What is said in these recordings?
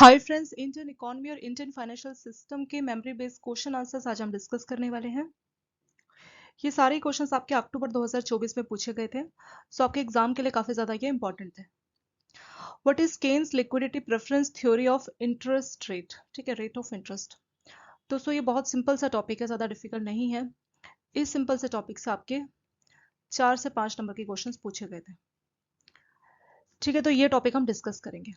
Hi friends, Indian economy और Indian financial system के memory based question answers आज हम डिस्कस करने वाले हैं। ये सारे क्वेश्चंस आपके अक्टूबर 2024 में पूछे गए थे, सो आपके एग्जाम के लिए काफी ज्यादा ये इंपॉर्टेंट थे। What is Keynes liquidity preference theory of interest rate? ठीक है, रेट ऑफ इंटरेस्ट। दोस्तों ये बहुत सिंपल सा टॉपिक है, ज्यादा डिफिकल्ट नहीं है। इस सिंपल से टॉपिक से आपके 4 से 5 नंबर के क्वेश्चंस पूछे गए थे। ठीक है, तो ये टॉपिक हम डिस्कस करेंगे।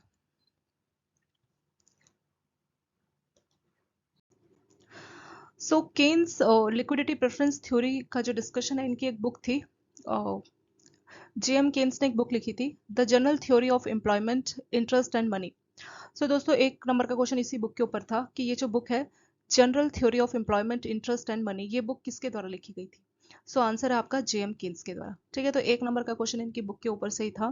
सो केन्स लिक्विडिटी प्रेफरेंस थ्योरी का जो डिस्कशन है, इनकी एक बुक थी, जेएम केन्स ने एक बुक लिखी थी, the general theory of employment, interest and money. So दोस्तों एक नंबर का क्वेश्चन इसी बुक के ऊपर था कि ये जो बुक है general theory of employment, interest and money, ये बुक किसके द्वारा लिखी गई थी? सो आंसर है आपका जेएम केन्स के द्वारा। ठीक है, तो एक नंबर का क्वेश्चन इनकी बुक के ऊपर से ही था।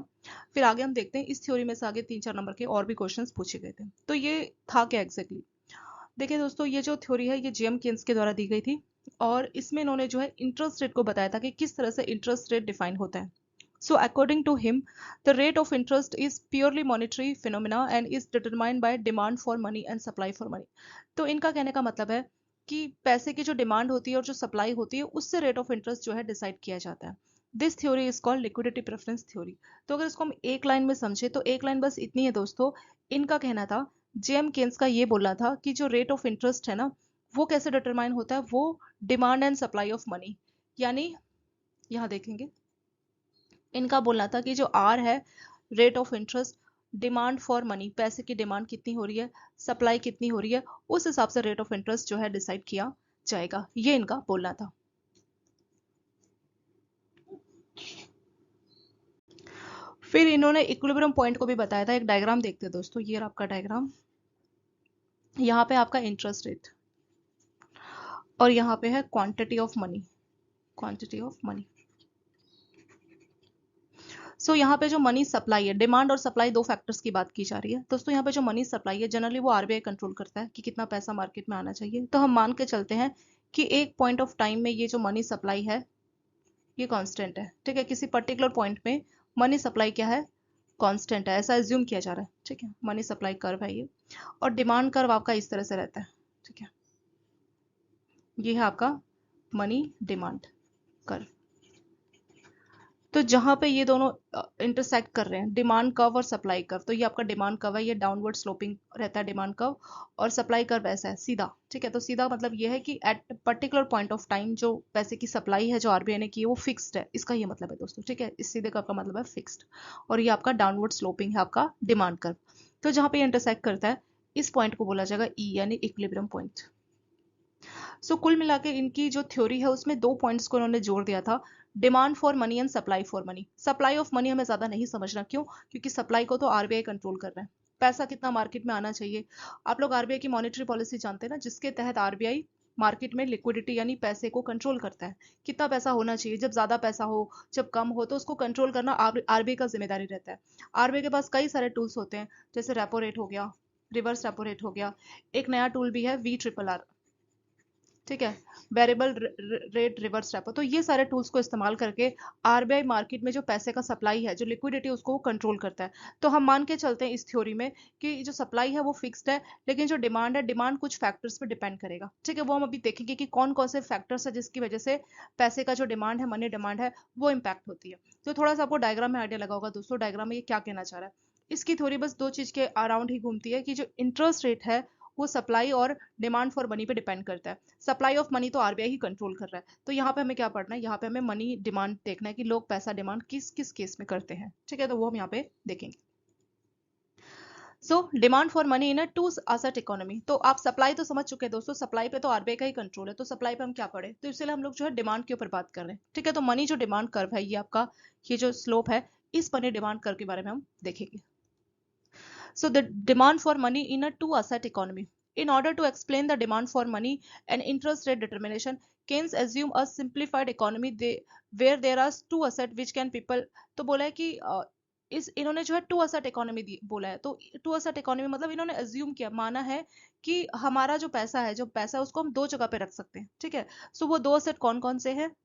फिर आगे हम देखते हैं, इस थ्योरी में से आगे 3-4 नंबर के और भी क्वेश्चंस पूछे गए थे। तो ये था क्या एग्जैक्टली? देखिए दोस्तों, ये जो थ्योरी है ये जेएम केन्स के द्वारा दी गई थी, और इसमें इन्होंने जो है इंटरेस्ट रेट को बताया था कि किस तरह से इंटरेस्ट रेट डिफाइन होता है। So according to him, the rate of interest is purely monetary phenomena and is determined by demand for money and supply for money. तो इनका कहने का मतलब है कि पैसे की जो डिमांड होती है और जो सप्लाई होती है, उससे रेट ऑफ इंटरेस्ट जो है डिसाइड किया जाता है। This theory is called liquidity preference theory. तो अगर इसको हम एक लाइन में समझे तो एक लाइन बस इतनी है दोस्तों। इनका कहना था, जेएम केन्स का ये बोलना था कि जो रेट ऑफ इंटरेस्ट है ना, वो कैसे डिटरमाइन होता है? वो demand and supply of money, यानी यहाँ देखेंगे, इनका बोलना था कि जो आर है, rate of interest, demand for money, पैसे की डिमांड कितनी हो रही है, सप्लाई कितनी हो रही है, उस हिसाब से रेट ऑफ इंटरेस्ट जो है डिसाइड किया जाएगा, ये इनका बोलना था। फिर इन्होंने इक्विलिब्रियम पॉइंट को भी बताया था। एक डायग्राम देखते हैं दोस्तों, ये रहा आपका डायग्राम। यहाँ पे आपका इंटरेस्ट रेट और यहाँ पे है quantity of money, quantity of money. So यहाँ पे जो मनी सप्लाई है, डिमांड और सप्लाई दो फैक्टर्स की बात की जा रही है दोस्तों। यहाँ पे जो मनी सप्लाई है, जनरली वो आरबीआई कंट्रोल करता है कि कितना पैसा मार्केट में आना चाहिए। तो हम मान के चलते हैं कि एक पॉइंट ऑफ टाइम में ये जो मनी सप्लाई है ये कांस्टेंट है। ठीक है, किसी पर्टिकुलर पॉइंट में मनी सप्लाई क्या है? कांस्टेंट है, ऐसा एज्यूम किया जा रहा है। ठीक है, मनी सप्लाई कर्व है ये, और डिमांड कर्व आपका इस तरह से रहता है। ठीक है, ये है आपका मनी डिमांड कर्व। तो जहां पे ये दोनों इंटरसेक्ट कर रहे हैं, डिमांड कर्व और सप्लाई कर्व, तो ये आपका डिमांड कर्व है, ये डाउनवर्ड स्लोपिंग रहता है डिमांड कर्व, और सप्लाई कर्व ऐसा है सीधा। ठीक है, तो सीधा मतलब ये है कि at particular point of time जो पैसे की सप्लाई है जो आरबीआई ने की है वो फिक्स्ड है, इसका ये मतलब है दोस्तों। ठीक है, इस सीधे कर्व का मतलब है फिक्स्ड, और ये आपका डाउनवर्ड स्लोपिंग है आपका डिमांड कर्व। तो जहां पे इंटरसेक्ट करता है, इस पॉइंट को बोला जाएगा ई, यानी इक्विलिब्रियम पॉइंट। सो कुल मिला के इनकी जो थ्योरी है उसमें दो पॉइंट्स को इन्होंने जोड़ दिया था, demand for money and supply for money. Supply of money हमें ज्यादा नहीं समझना, क्यों? क्योंकि सप्लाई को तो आरबीआई कंट्रोल कर रहा है, पैसा कितना मार्केट में आना चाहिए। आप लोग आरबीआई की मॉनेटरी पॉलिसी जानते हैं ना, जिसके तहत आरबीआई मार्केट में लिक्विडिटी यानी पैसे को कंट्रोल करता है। कितना पैसा होना चाहिए, जब ज्यादा पैसा हो, जब कम हो, तो उसको कंट्रोल करना आरबीआई का जिम्मेदारी रहता है। आरबीआई के पास कई सारे टूल्स होते हैं, जैसे रेपो रेट हो गया, रिवर्स रेपो रेट हो गया, एक नया टूल भी है वी ट्रिपल आर। ठीक है, वेरिएबल रेट रिवर्स रेपो। तो ये सारे टूल्स को इस्तेमाल करके आरबीआई मार्केट में जो पैसे का सप्लाई है, जो लिक्विडिटी, उसको वो कंट्रोल करता है। तो हम मान के चलते हैं इस थ्योरी में कि जो सप्लाई है वो फिक्स्ड है, लेकिन जो डिमांड है, डिमांड कुछ फैक्टर्स पे डिपेंड करेगा। ठीक है, वो हम अभी देखेंगे कि कौन कौन से फैक्टर्स है जिसकी वजह से पैसे का जो डिमांड है, मनी डिमांड है, वो इम्पैक्ट होती है। तो थोड़ा सा आपको डायग्राम में आइडिया लगा होगा दोस्तों, डायग्राम में ये क्या कहना चाह रहा है। इसकी थ्योरी बस दो चीज के अराउंड ही घूमती है कि जो इंटरेस्ट रेट है वो सप्लाई और डिमांड फॉर मनी पे डिपेंड करता है। सप्लाई ऑफ मनी तो आरबीआई ही कंट्रोल कर रहा है। तो यहाँ पे हमें क्या पढ़ना है, यहाँ पे हमें मनी डिमांड देखना है कि लोग पैसा डिमांड किस किस केस में करते हैं। ठीक है, तो वो हम यहाँ पे देखेंगे। So demand for money in a two asset economy. तो आप सप्लाई तो समझ चुके हैं दोस्तों, सप्लाई पे तो आरबीआई का ही कंट्रोल है, तो सप्लाई पे हम क्या पढ़े, तो इसलिए हम लोग जो है डिमांड के ऊपर बात कर रहे हैं। ठीक है, तो मनी जो डिमांड कर्व है, ये आपका ये जो स्लोप है, इस मनी डिमांड कर्व के बारे में हम देखेंगे। So the demand for money in a two asset economy. In order to explain the demand for money and interest rate determination, Keynes assume a simplified economy where there are two asset which can people। तो बोला है कि इस इन्होंने जो है to asset economy बोला है। तो टू असेट इकोनॉमी मतलब इन्होंने अज्यूम किया, माना है कि हमारा जो पैसा है, जो पैसा है उसको हम दो जगह पे रख सकते हैं। ठीक है, सो वो दो असेट कौन कौन से हैं?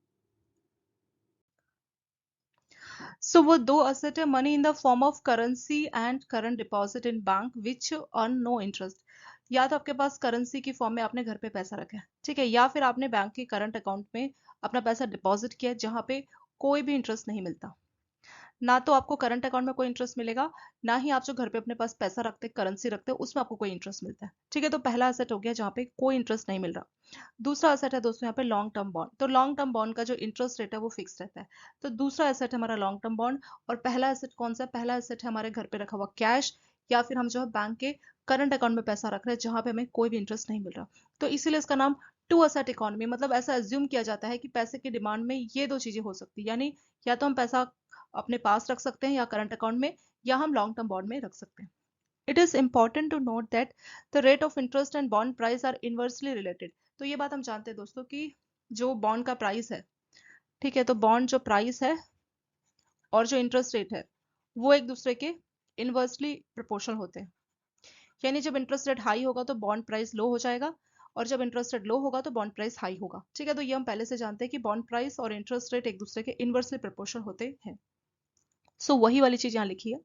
सो वो दो असेट है, money in the form of currency and current deposit in bank which earn no interest. या तो आपके पास करेंसी की फॉर्म में आपने घर पे पैसा रखा है, ठीक है, या फिर आपने बैंक के करंट अकाउंट में अपना पैसा डिपॉजिट किया जहां पे कोई भी इंटरेस्ट नहीं मिलता। ना तो आपको करंट अकाउंट में कोई इंटरेस्ट मिलेगा, ना ही आप जो घर पे अपने पास पैसा रखते हैं, करेंसी रखते हैं, उसमें आपको कोई इंटरेस्ट मिलता है। ठीक है, तो पहला असेट हो गया जहाँ पे कोई इंटरेस्ट नहीं मिल रहा। दूसरा असेट है दोस्तों यहाँ पे लॉन्ग टर्म बॉन्ड। तो लॉन्ग टर्म बॉन्ड का जो इंटरेस्ट रेट है वो फिक्स रहता है। तो दूसरा एसेट है हमारा लॉन्ग टर्म बॉन्ड। और पहला एसेट कौन सा है? पहला एसेट है हमारे घर पे रखा हुआ कैश, या फिर हम जो है बैंक के करंट अकाउंट में पैसा रख रहे हैं जहां पे हमें कोई भी इंटरेस्ट नहीं मिल रहा। तो इसीलिए इसका नाम टू असेट इकोनॉमी, मतलब ऐसा एज्यूम किया जाता है कि पैसे की डिमांड में ये दो चीजें हो सकती है, यानी या तो हम पैसा अपने पास रख सकते हैं या करंट अकाउंट में, या हम लॉन्ग टर्म बॉन्ड में रख सकते हैं। It is important to note that the rate of interest and bond price are inversely related. तो ये बात हम जानते हैं दोस्तों कि जो बॉन्ड का प्राइस है, ठीक है, तो बॉन्ड जो प्राइस है और जो इंटरेस्ट रेट है वो एक दूसरे के इनवर्सली प्रोपोर्शनल होते हैं। यानी जब इंटरेस्ट रेट हाई होगा तो बॉन्ड प्राइस लो हो जाएगा, और जब इंटरेस्ट रेट लो होगा तो बॉन्ड प्राइस हाई होगा। ठीक है, तो ये हम पहले से जानते हैं कि बॉन्ड प्राइस और इंटरेस्ट रेट एक दूसरे के इनवर्सली प्रोपोर्शनल होते हैं। सो वही वाली चीज यहाँ लिखी है।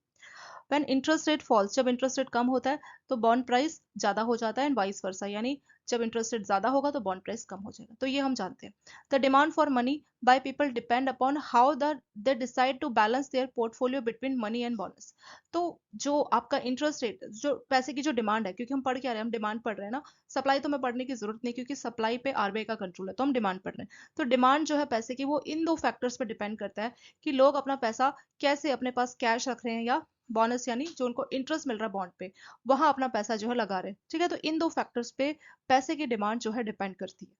व्हेन इंटरेस्ट रेट फॉल्स, जब इंटरेस्ट रेट कम होता है तो बॉन्ड प्राइस ज्यादा हो जाता है, एंड वाइस वर्सा, यानी जब इंटरेस्ट रेट ज्यादा होगा तो बॉन्ड प्राइस कम हो जाएगा। तो ये हम जानते हैं। The demand for money by people depend upon how the they decide to balance their portfolio between money and bonus. तो जो आपका इंटरेस्ट रेट, जो पैसे की जो डिमांड है, क्योंकि हम पढ़ क्या रहे हैं, हम डिमांड पढ़ रहे हैं ना, सप्लाई तो हमें पढ़ने की जरूरत नहीं, क्योंकि सप्लाई पे आरबीआई का कंट्रोल है, तो हम डिमांड पढ़ रहे हैं। तो डिमांड जो है पैसे की, वो इन दो फैक्टर्स पे डिपेंड करता है कि लोग अपना पैसा कैसे अपने पास कैश रख रहे हैं, या बोनस यानी जो उनको इंटरेस्ट मिल रहा है बॉन्ड पे, वहां अपना पैसा जो है लगा रहे हैं। ठीक है, तो इन दो फैक्टर्स पे पैसे की डिमांड जो है डिपेंड करती है।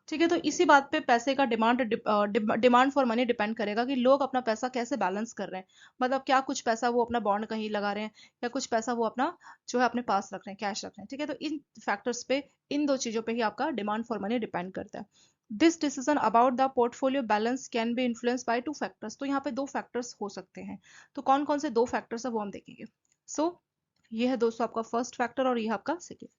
ठीक है, तो इसी बात पे पैसे का डिमांड फॉर मनी डिपेंड करेगा कि लोग अपना पैसा कैसे बैलेंस कर रहे हैं। मतलब क्या कुछ पैसा वो अपना बॉन्ड कहीं लगा रहे हैं, या कुछ पैसा वो अपना जो है अपने पास रख रहे हैं, कैश रख रहे हैं। ठीक है, तो इन फैक्टर्स पे, इन दो चीजों पे ही आपका डिमांड फॉर मनी डिपेंड करता है। This decision about the portfolio balance can be influence by two factors. तो यहाँ पे दो फैक्टर्स हो सकते हैं। तो कौन कौन से दो फैक्टर्स है वो हम देखेंगे। सो ये है दोस्तों आपका फर्स्ट फैक्टर, और ये आपका सेकेंड।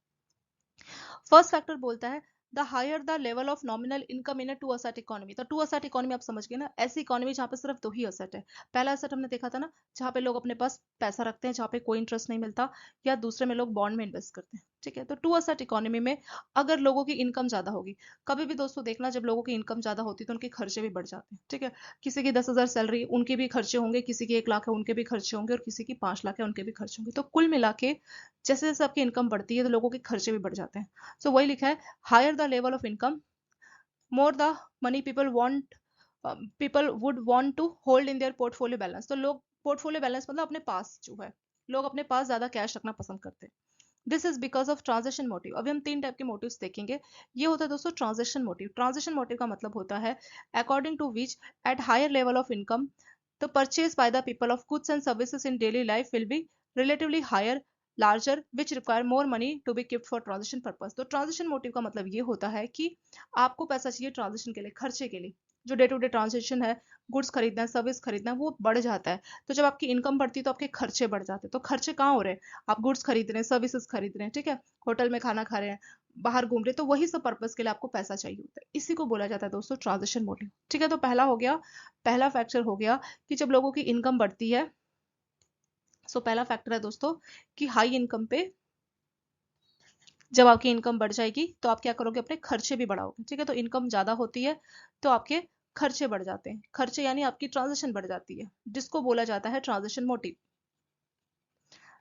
फर्स्ट फैक्टर बोलता है the higher the level of nominal income in a two asset economy. तो टू असेट इकोनॉमी आप समझ गए ना, ऐसी इकोनॉमी जहाँ पे सिर्फ दो ही असेट है। पहला असेट हमने देखा था ना, जहाँ पे लोग अपने पास पैसा रखते हैं जहाँ पे कोई इंटरेस्ट नहीं मिलता, या दूसरे में लोग बॉन्ड में इन्वेस्ट करते हैं। ठीक है, तो टू असेट इकोनॉमी में अगर लोगों की इनकम ज्यादा होगी, कभी भी दोस्तों देखना, जब लोगों की इनकम ज्यादा होती है तो उनके खर्चे भी बढ़ जाते हैं। ठीक है, किसी की 10,000 सैलरी, उनके भी खर्चे होंगे, किसी की 1 लाख है उनके भी खर्चे होंगे, और किसी की 5 लाख है उनके भी खर्चे होंगे। तो कुल मिला के जैसे जैसे आपकी इनकम बढ़ती है तो लोगों के खर्चे भी बढ़ जाते हैं। सो वही लिखा है, higher the level of income, more the money people would want to hold in their portfolio balance. तो लोग पोर्टफोलियो बैलेंस मतलब अपने पास जो है, लोग अपने पास ज्यादा कैश रखना पसंद करते हैं। This is because of transaction motive. अभी हम तीन टाइप के मोटिव्स देखेंगे। ये होता है दोस्तों ट्रांजेक्शन मोटिव। ट्रांजेक्शन मोटिव का मतलब होता है according to which at higher level of income the purchase by the people of goods and services in daily life will be relatively higher, larger, which require more money to be kept for transition purpose। तो transition motive का मतलब ये होता है कि आपको पैसा चाहिए ट्रांजिशन के लिए, खर्चे के लिए, जो डे टू डे ट्रांजेक्शन है, गुड्स खरीदना है, सर्विस खरीदना है, वो बढ़ जाता है। तो जब आपकी इनकम बढ़ती है तो आपके खर्चे बढ़ जाते हैं। तो खर्चे कहाँ हो रहे हैं? आप गुड्स खरीद रहे हैं, सर्विसेज खरीद रहे हैं, ठीक है, होटल में खाना खा रहे हैं, बाहर घूम रहे हैं, तो वही सब पर्पज के लिए आपको पैसा चाहिए होता है। इसी को बोला जाता है दोस्तों ट्रांजिशन मोटिव। ठीक है, तो पहला हो गया, पहला फैक्टर हो गया कि जब लोगों की इनकम बढ़ती है। सो पहला फैक्टर है दोस्तों कि हाई इनकम पे जब आपकी इनकम बढ़ जाएगी तो आप क्या करोगे, अपने खर्चे भी बढ़ाओगे। ठीक है, तो इनकम ज्यादा होती है तो आपके खर्चे बढ़ जाते हैं। खर्चे यानी आपकी ट्रांजेक्शन बढ़ जाती है, जिसको बोला जाता है ट्रांजेक्शन मोटिव।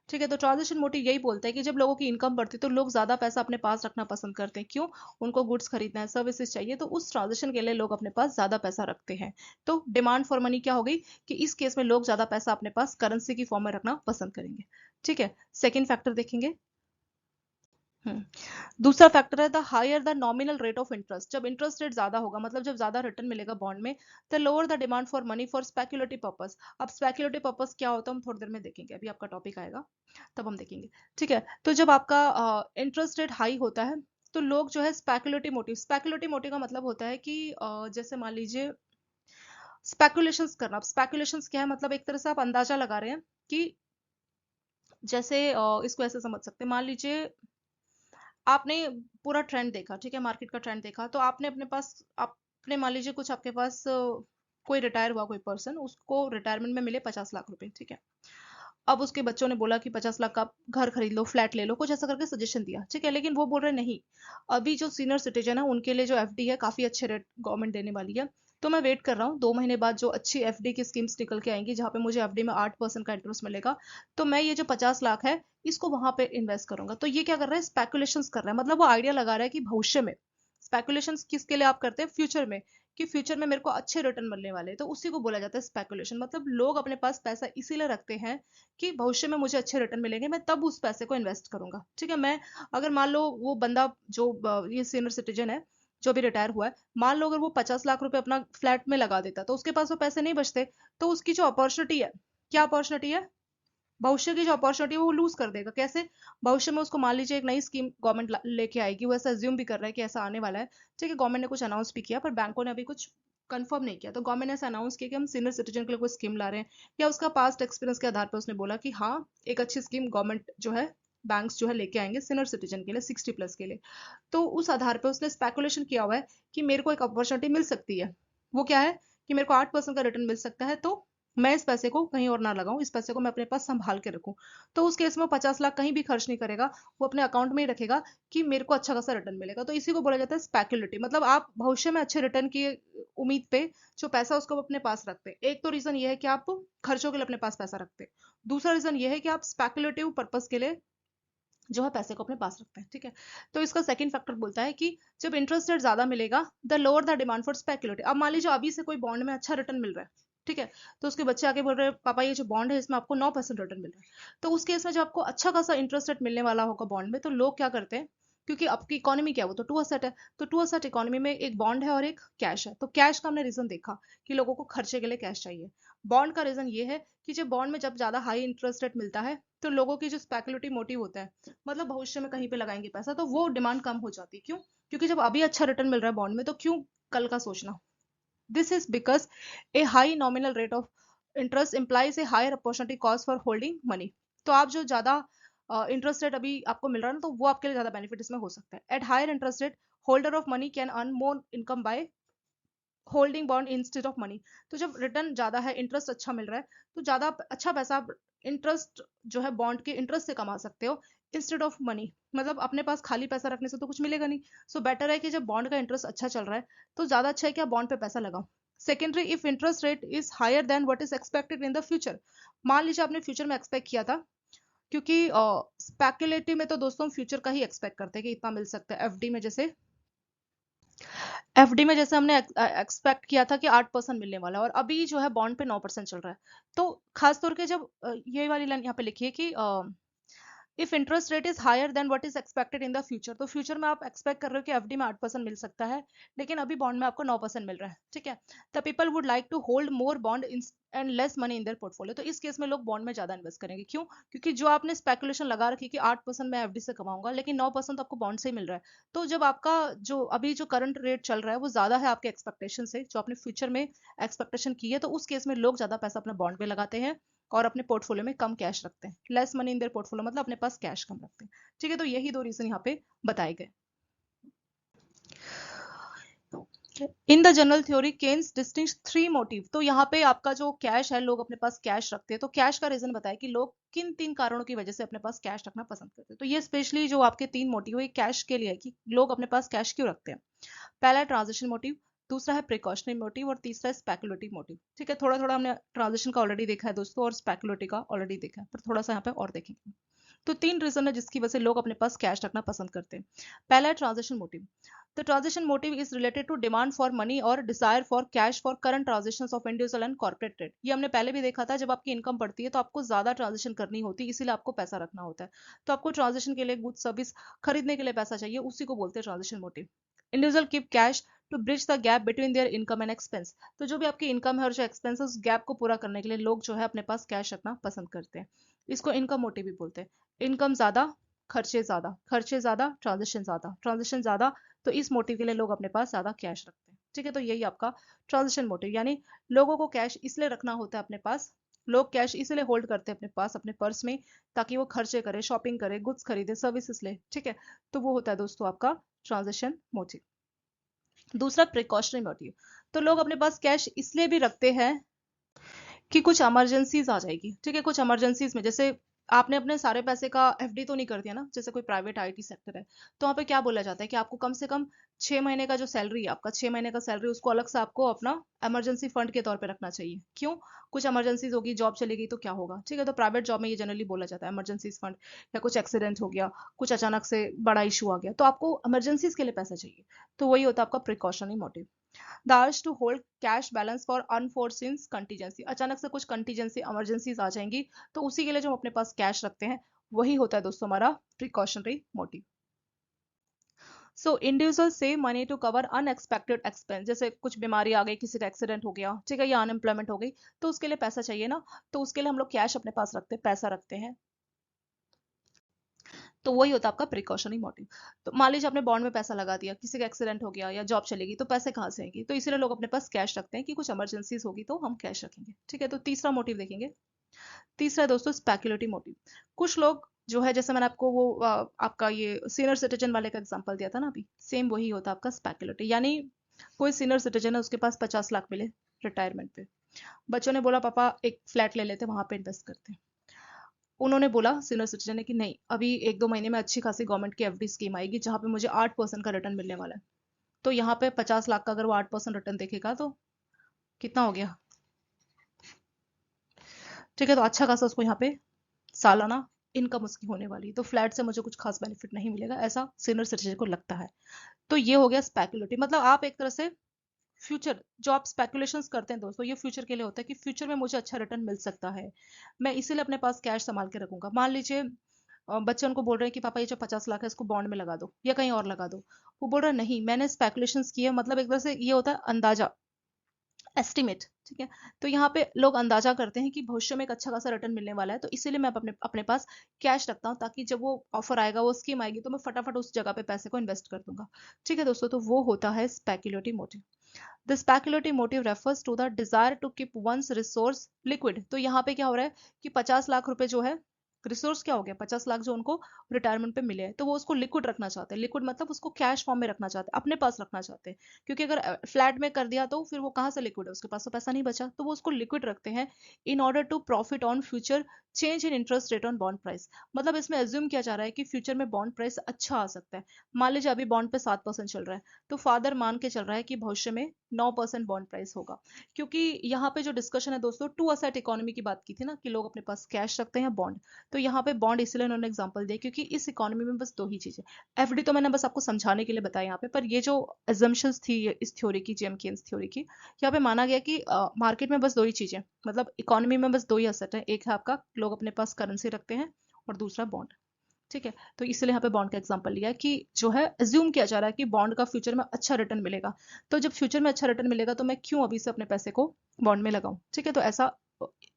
ठीक है, तो ट्रांजेक्शन मोटिव यही बोलता है कि जब लोगों की इनकम बढ़ती है तो लोग ज्यादा पैसा अपने पास रखना पसंद करते हैं। क्यों? उनको गुड्स खरीदना है, सर्विसेज चाहिए, तो उस ट्रांजेक्शन के लिए लोग अपने पास ज्यादा पैसा रखते हैं। तो डिमांड फॉर मनी क्या हो गई कि इस केस में लोग ज्यादा पैसा अपने पास करेंसी की फॉर्म में रखना पसंद करेंगे। ठीक है, सेकेंड फैक्टर देखेंगे। दूसरा फैक्टर है the higher the nominal rate of interest. जब इंटरेस्ट रेट ज्यादा होगा, मतलब जब ज्यादा रिटर्न मिलेगा बॉन्ड में, the lower the demand for money for speculative purpose. अब स्पेक्युलेटिव पर्पस क्या होता है हम थोड़ी देर में देखेंगे, अभी आपका टॉपिक आएगा तब हम देखेंगे। ठीक है, तो जब आपका इंटरेस्ट रेट हाई होता है तो लोग जो है स्पेक्युलेटिव मोटिव का मतलब होता है कि जैसे मान लीजिए स्पेकुलेशंस करना। स्पेकुलेशंस क्या है? मतलब एक तरह से आप अंदाजा लगा रहे हैं कि जैसे इसको ऐसे समझ सकते हैं, मान लीजिए आपने पूरा ट्रेंड देखा, ठीक है, मार्केट का ट्रेंड देखा, तो आपने अपने पास, आपने मान लीजिए कुछ आपके पास कोई रिटायर हुआ कोई पर्सन, उसको रिटायरमेंट में मिले 50 लाख रुपए, ठीक है। अब उसके बच्चों ने बोला कि 50 लाख का आप घर खरीद लो, फ्लैट ले लो, कुछ ऐसा करके सजेशन दिया, ठीक है। लेकिन वो बोल रहे नहीं, अभी जो सीनियर सिटीजन है उनके लिए जो एफडी है काफी अच्छे रेट गवर्नमेंट देने वाली है। तो मैं वेट कर रहा हूँ 2 महीने बाद जो अच्छी एफडी की स्कीम्स निकल के आएंगी जहाँ पे मुझे एफडी में 8% का इंटरेस्ट मिलेगा, तो मैं ये जो 50 लाख है इसको वहां पे इन्वेस्ट करूंगा। तो ये क्या कर रहा है, स्पेकुलेशंस कर रहा है, मतलब वो आइडिया लगा रहा है कि भविष्य में, स्पेकुलेशंस किसके लिए आप करते हैं, फ्यूचर में, कि फ्यूचर में मेरे को अच्छे रिटर्न मिलने वाले हैं, तो उसी को बोला जाता है स्पेकुलेशन। मतलब लोग अपने पास पैसा इसीलिए रखते हैं कि भविष्य में मुझे अच्छे रिटर्न मिलेंगे, मैं तब उस पैसे को इन्वेस्ट करूंगा, ठीक है। मैं अगर मान लो वो बंदा जो ये सीनियर सिटीजन है जो भी रिटायर हुआ है, मान लो अगर वो 50 लाख रुपए अपना फ्लैट में लगा देता तो उसके पास वो पैसे नहीं बचते, तो उसकी जो अपॉर्चुनिटी है, क्या अपॉर्चुनिटी है, भविष्य की जो अपॉर्चुनिटी है वो लूज कर देगा। कैसे, भविष्य में उसको मान लीजिए एक नई स्कीम गवर्नमेंट लेके आएगी, वो ऐसा अज्यूम भी कर रहा है कि ऐसा आने वाला है, ठीक है। गवर्नमेंट ने कुछ अनाउंस भी किया पर बैंकों ने अभी कुछ कंफर्म नहीं किया, तो गवर्नमेंट ने ऐसा अनाउंस किया कि हम सीनियर सिटीजन के लिए कोई स्कीम ला रहे हैं, या उसका पास्ट एक्सपीरियंस के आधार पर उसने बोला कि हाँ एक अच्छी स्कीम गवर्नमेंट जो है, बैंक्स जो है लेके आएंगे सीनियर सिटीजन के लिए 60+ के लिए। तो उस आधार पर उसने स्पेकुलेशन किया हुआ है कि मेरे को एक अपॉर्चुनिटी मिल सकती है। वो क्या है कि मेरे को 8% का रिटर्न मिल सकता है, तो मैं इस पैसे को कहीं और ना लगाऊं, इस पैसे को मैं अपने पास संभाल के रखूं। तो उस केस में वो 50 लाख कहीं भी खर्च नहीं करेगा, वो अपने अकाउंट में ही रखेगा कि मेरे को अच्छा खासा रिटर्न मिलेगा। तो इसी को बोला जाता है स्पेक्युलेटिव, मतलब आप भविष्य में अच्छे रिटर्न की उम्मीद पे जो पैसा उसको अपने पास रखते हैं। एक तो रीजन ये है कि आप खर्चों के लिए अपने पास पैसा रखते हैं, दूसरा रीजन ये है कि आप स्पेक्युलेटिव पर्पस के लिए जो है पैसे को अपने पास रखते हैं, ठीक है। तो इसका सेकंड फैक्टर बोलता है कि जब इंटरेस्ट रेट ज्यादा मिलेगा the lower the demand for speculative. अब मान लीजिए अभी से कोई बॉन्ड में अच्छा रिटर्न मिल रहा है, ठीक है, तो उसके बच्चे आके बोल रहे हैं पापा ये जो बॉन्ड है इसमें आपको 9% रिटर्न मिल रहा है, तो उस केस में जब आपको अच्छा खासा इंटरेस्ट रेट मिलने वाला होगा बॉन्ड में, तो लोग क्या करते हैं, क्योंकि आपकी इकोनॉमी क्या है, वो तो टू असेट है, तो टू असेट इकोनॉमी में एक बॉन्ड है और एक कैश है, तो कैश का हमने रीजन देखा कि लोगों को खर्चे के लिए कैश चाहिए। बॉन्ड का रीजन ये है कि जब बॉन्ड में जब ज्यादा हाई इंटरेस्ट रेट मिलता है तो लोगों की जो स्पेकुलेटिव मोटिव होता है, मतलब भविष्य में कहीं पे लगाएंगे पैसा, तो वो डिमांड कम हो जाती है। क्यों, क्योंकि जब अभी अच्छा रिटर्न मिल रहा है बॉन्ड में, तो क्यों कल का सोचना। This is because a high nominal rate of interest implies a higher opportunity cost for holding money. तो आप जो ज्यादा इंटरेस्ट रेट अभी आपको मिल रहा है ना, तो वो आपके लिए ज्यादा बेनिफिट इसमें हो सकता है। At higher interest rate holder of money can earn more income by holding bond instead of money. तो जब रिटर्न ज्यादा है, इंटरेस्ट अच्छा मिल रहा है, तो ज्यादा अच्छा पैसा आप इंटरेस्ट जो है बॉन्ड के इंटरेस्ट से कमा सकते हो इंस्टेड ऑफ मनी। मतलब अपने पास खाली पैसा रखने से तो कुछ मिलेगा नहीं, सो बेटर है कि जब बॉन्ड का इंटरेस्ट अच्छा चल रहा है तो ज्यादा अच्छा है कि आप बॉन्ड पे पैसा लगाओ। Secondary, if interest rate is higher then what is expected in the future. मान लीजिए आपने फ्यूचर में एक्सपेक्ट किया था, क्योंकि स्पेकुलेटिव में तो दोस्तों फ्यूचर का ही एक्सपेक्ट करते हैं कि इतना मिल सकता है। एफडी में जैसे, एफडी में जैसे हमने एक्सपेक्ट किया था कि 8% मिलने वाला है, और अभी जो है बॉन्ड पे 9% चल रहा है। तो खास तौर के जब ये वाली लाइन यहाँ पे लिखिए कि if interest rate is higher then what is expected in the future, तो फ्यूचर में आप एक्सपेक्ट कर रहे हो कि एफडी में 8% मिल सकता है, लेकिन अभी बॉन्ड में आपको 9% मिल रहा है, ठीक है। The people would like to hold more bond and less money in their portfolio. तो इस केस में लोग बॉन्ड में ज्यादा इन्वेस्ट करेंगे। क्यों, क्योंकि जो आपने स्पेकुलेशन लगा रखी कि 8% मैं एफडी से कमाऊंगा, लेकिन 9% तो आपको बॉन्ड से ही मिल रहा है। तो जब आपका जो अभी जो करंट रेट चल रहा है वो ज्यादा है आपके एक्सपेक्टेशन से, जो आपने फ्यूचर में एक्सपेक्टेशन की है, तो उस केस में लोग ज्यादा पैसा अपने बॉन्ड में लगाते हैं और अपने पोर्टफोलियो में कम कैश रखते हैं। Less money in their portfolio मतलब अपने पास कैश कम रखते हैं, ठीक है। तो यही दो रीजन यहाँ पे बताए गए। In the general theory Keynes distinguish 3 motive. तो यहाँ पे आपका जो कैश है, लोग अपने पास कैश रखते हैं, तो कैश का रीजन बताया कि लोग किन 3 कारणों की वजह से अपने पास कैश रखना पसंद करते हैं। तो ये स्पेशली जो आपके 3 मोटिव है कैश के लिए है कि लोग अपने पास कैश क्यों रखते हैं। पहला है ट्रांजिशन मोटिव, दूसरा है प्रिकॉशनरी मोटिव, और तीसरा है स्पेकुलेटिव मोटिव, ठीक है। थोड़ा थोड़ा हमने ट्रांजिशन का ऑलरेडी देखा है दोस्तों, और स्पेकुलेटिव का ऑलरेडी देखा है, पर थोड़ा सा यहाँ पे और देखेंगे। तो 3 रीजन है जिसकी वजह से लोग अपने पास कैश रखना पसंद करते हैं। पहला है transition motive. The transition motive is related to demand for money or desire for cash for current transactions of individual and corporate trade। ये हमने पहले भी देखा था, जब आपकी इनकम बढ़ती है तो आपको ज्यादा ट्रांजेक्शन करनी होती है, इसीलिए आपको पैसा रखना होता है। तो आपको ट्रांजेक्शन के लिए गुड सर्विस खरीदने के लिए पैसा चाहिए, उसी को बोलते हैं transaction motive. Individual keep cash to bridge the gap between their income and expense. तो जो भी आपकी इनकम है और जो एक्सपेंस है, उस गैप को पूरा करने के लिए लोग जो है अपने पास कैश रखना पसंद करते हैं। इसको इनकम मोटिव भी बोलते हैं। इनकम ज्यादा, खर्चे ज्यादा, खर्चे ज्यादा, ट्रांजेक्शन ज्यादा, ट्रांजेक्शन ज्यादा, तो इस मोटिव के लिए लोग अपने पास ज्यादा कैश रखते हैं, ठीक है। तो यही आपका ट्रांजेक्शन मोटिव, यानी लोगों को कैश इसलिए रखना होता है अपने पास, लोग कैश इसलिए होल्ड करते हैं अपने पास अपने पर्स में, ताकि वो खर्चे करे, शॉपिंग करे, गुड्स खरीदे, सर्विसेज ले, ठीक है। तो वो होता है दोस्तों आपका ट्रांजेक्शन मोटिव। दूसरा प्रिकॉशनरी मोटिव, तो लोग अपने पास कैश इसलिए भी रखते हैं कि कुछ इमरजेंसीज आ जाएगी, ठीक है, कुछ इमरजेंसीज में, जैसे आपने अपने सारे पैसे का एफडी तो नहीं कर दिया ना, जैसे कोई प्राइवेट आईटी सेक्टर है, तो वहाँ पे क्या बोला जाता है कि आपको कम से कम 6 महीने का जो सैलरी है आपका, 6 महीने का सैलरी उसको अलग से आपको अपना इमरजेंसी फंड के तौर पे रखना चाहिए। क्यों? कुछ इमरजेंसीज होगी, जॉब चली गई तो क्या होगा, ठीक है, तो प्राइवेट जॉब में ये जनरली बोला जाता है इमरजेंसीज फंड, या कुछ एक्सीडेंट हो गया, कुछ अचानक से बड़ा इशू आ गया, तो आपको इमरजेंसीज के लिए पैसा चाहिए, तो वही होता है आपका precautionary motive. The urge to hold cash balance for unforeseen contingency, अचानक से कुछ कंटीजेंसी इमरजेंसीज आ जाएंगी, तो उसी के लिए जो हम अपने पास कैश रखते हैं, वही होता है दोस्तों हमारा precautionary motive. So individual save money to cover unexpected expense, जैसे कुछ बीमारी आ गई, किसी का एक्सीडेंट हो गया, ठीक है, या अनएम्प्लॉयमेंट हो गई, तो उसके लिए पैसा चाहिए ना, तो उसके लिए हम लोग कैश अपने पास रखते हैं, पैसा रखते हैं, तो वही होता है आपका प्रिकॉशनरी मोटिव। तो मान लीजिए आपने बॉन्ड में पैसा लगा दिया, किसी का एक्सीडेंट हो गया या जॉब चलेगी, तो पैसे कहाँ से आएंगे, तो इसीलिए लोग अपने पास कैश रखते हैं कि कुछ इमरजेंसीज होगी तो हम कैश रखेंगे, ठीक है। तो तीसरा मोटिव देखेंगे, तीसरा है दोस्तों स्पेकुलेटिव मोटिव। कुछ लोग जो है, जैसे मैंने आपको वो आपका ये सीनियर सिटीजन वाले का एग्जांपल दिया था ना अभी, सेम वही होता है आपका स्पेकुलेटिव, यानी कोई सीनियर सिटीजन है, उसके पास 50 लाख मिले रिटायरमेंट पे, बच्चों ने बोला पापा एक फ्लैट ले लेते, वहां पे इन्वेस्ट करते हैं। उन्होंने बोला सीनियर सिटीजन ने कि नहीं, अभी 1-2 महीने में अच्छी खासी गवर्नमेंट की एफडी स्कीम आएगी जहां पे मुझे 8% का रिटर्न मिलने वाला है, तो यहाँ पे 50 लाख का अगर वो 8% रिटर्न देखेगा तो कितना हो गया, ठीक है, तो अच्छा खासा उसको यहाँ पे सालाना इनकम उसकी होने वाली है, तो फ्लैट से मुझे कुछ खास बेनिफिट नहीं मिलेगा, ऐसा सीनियर सिटीजन को लगता है। तो ये हो गया स्पेकुलेटिव, मतलब आप एक तरह से फ्यूचर, जो आप स्पेकुलेशंस करते हैं दोस्तों, ये फ्यूचर के लिए होता है कि फ्यूचर में मुझे अच्छा रिटर्न मिल सकता है, मैं इसीलिए अपने पास कैश संभाल के रखूंगा। मान लीजिए बच्चे उनको बोल रहे हैं कि पापा ये जो 50 लाख है इसको बॉन्ड में लगा दो या कहीं और लगा दो, वो बोल रहा है नहीं मैंने स्पेकुलेशंस किए, मतलब एक तरह से ये होता है अंदाजा, एस्टिमेट, ठीक है। तो यहाँ पे लोग अंदाजा करते हैं कि भविष्य में एक अच्छा खासा रिटर्न मिलने वाला है, तो इसीलिए मैं अपने अपने पास कैश रखता हूँ, ताकि जब वो ऑफर आएगा, वो स्कीम आएगी, तो मैं फटाफट उस जगह पे पैसे को इन्वेस्ट कर दूंगा, ठीक है दोस्तों, तो वो होता है speculative motive. The speculative motive refers to the desire to keep one's resource liquid, तो यहाँ पे क्या हो रहा है कि 50 लाख रुपए जो है, रिसोर्स क्या हो गया, 50 लाख जो उनको रिटायरमेंट पे मिले हैं, तो वो उसको लिक्विड रखना चाहते हैं, लिक्विड मतलब उसको कैश फॉर्म में रखना चाहते हैं, अपने पास रखना चाहते हैं, क्योंकि अगर फ्लैट में कर दिया तो फिर वो कहाँ से लिक्विड है, उसके पास तो पैसा नहीं बचा, तो वो उसको लिक्विड रखते हैं in order to profit on future change in interest rate on bond price. मतलब इसमें एज्यूम किया जा रहा है कि फ्यूचर में बॉन्ड प्राइस अच्छा आ सकता है। मान लीजिए अभी बॉन्ड पे 7% चल रहा है, तो फादर मान के चल रहा है कि भविष्य में 9% बॉन्ड प्राइस होगा, क्योंकि यहाँ पे जो डिस्कशन है दोस्तों, टू असेट इकोनॉमी की बात की थी ना, कि लोग अपने पास कैश रखते हैं बॉन्ड, तो यहाँ पे बॉन्ड इसलिए उन्होंने एग्जांपल दिया क्योंकि इस इकोनॉमी में बस दो ही चीजें, एफडी तो मैंने बस आपको समझाने के लिए बताया यहाँ पे, पर ये जो एजम्पशंस थी इस थ्योरी की, जेम केन्स थ्योरी की, यहाँ पे माना गया कि मार्केट में बस दो ही चीजें, मतलब इकोनॉमी में बस दो ही असेट है, एक है आपका लोग अपने पास करेंसी रखते हैं, और दूसरा बॉन्ड, ठीक है। तो इसलिए यहाँ पे बॉन्ड का एग्जांपल लिया है कि जो है अज्यूम किया जा रहा है कि बॉन्ड का फ्यूचर में अच्छा रिटर्न मिलेगा, तो जब फ्यूचर में अच्छा रिटर्न मिलेगा तो मैं क्यों अभी से अपने पैसे को बॉन्ड में लगाऊं, ठीक है, तो ऐसा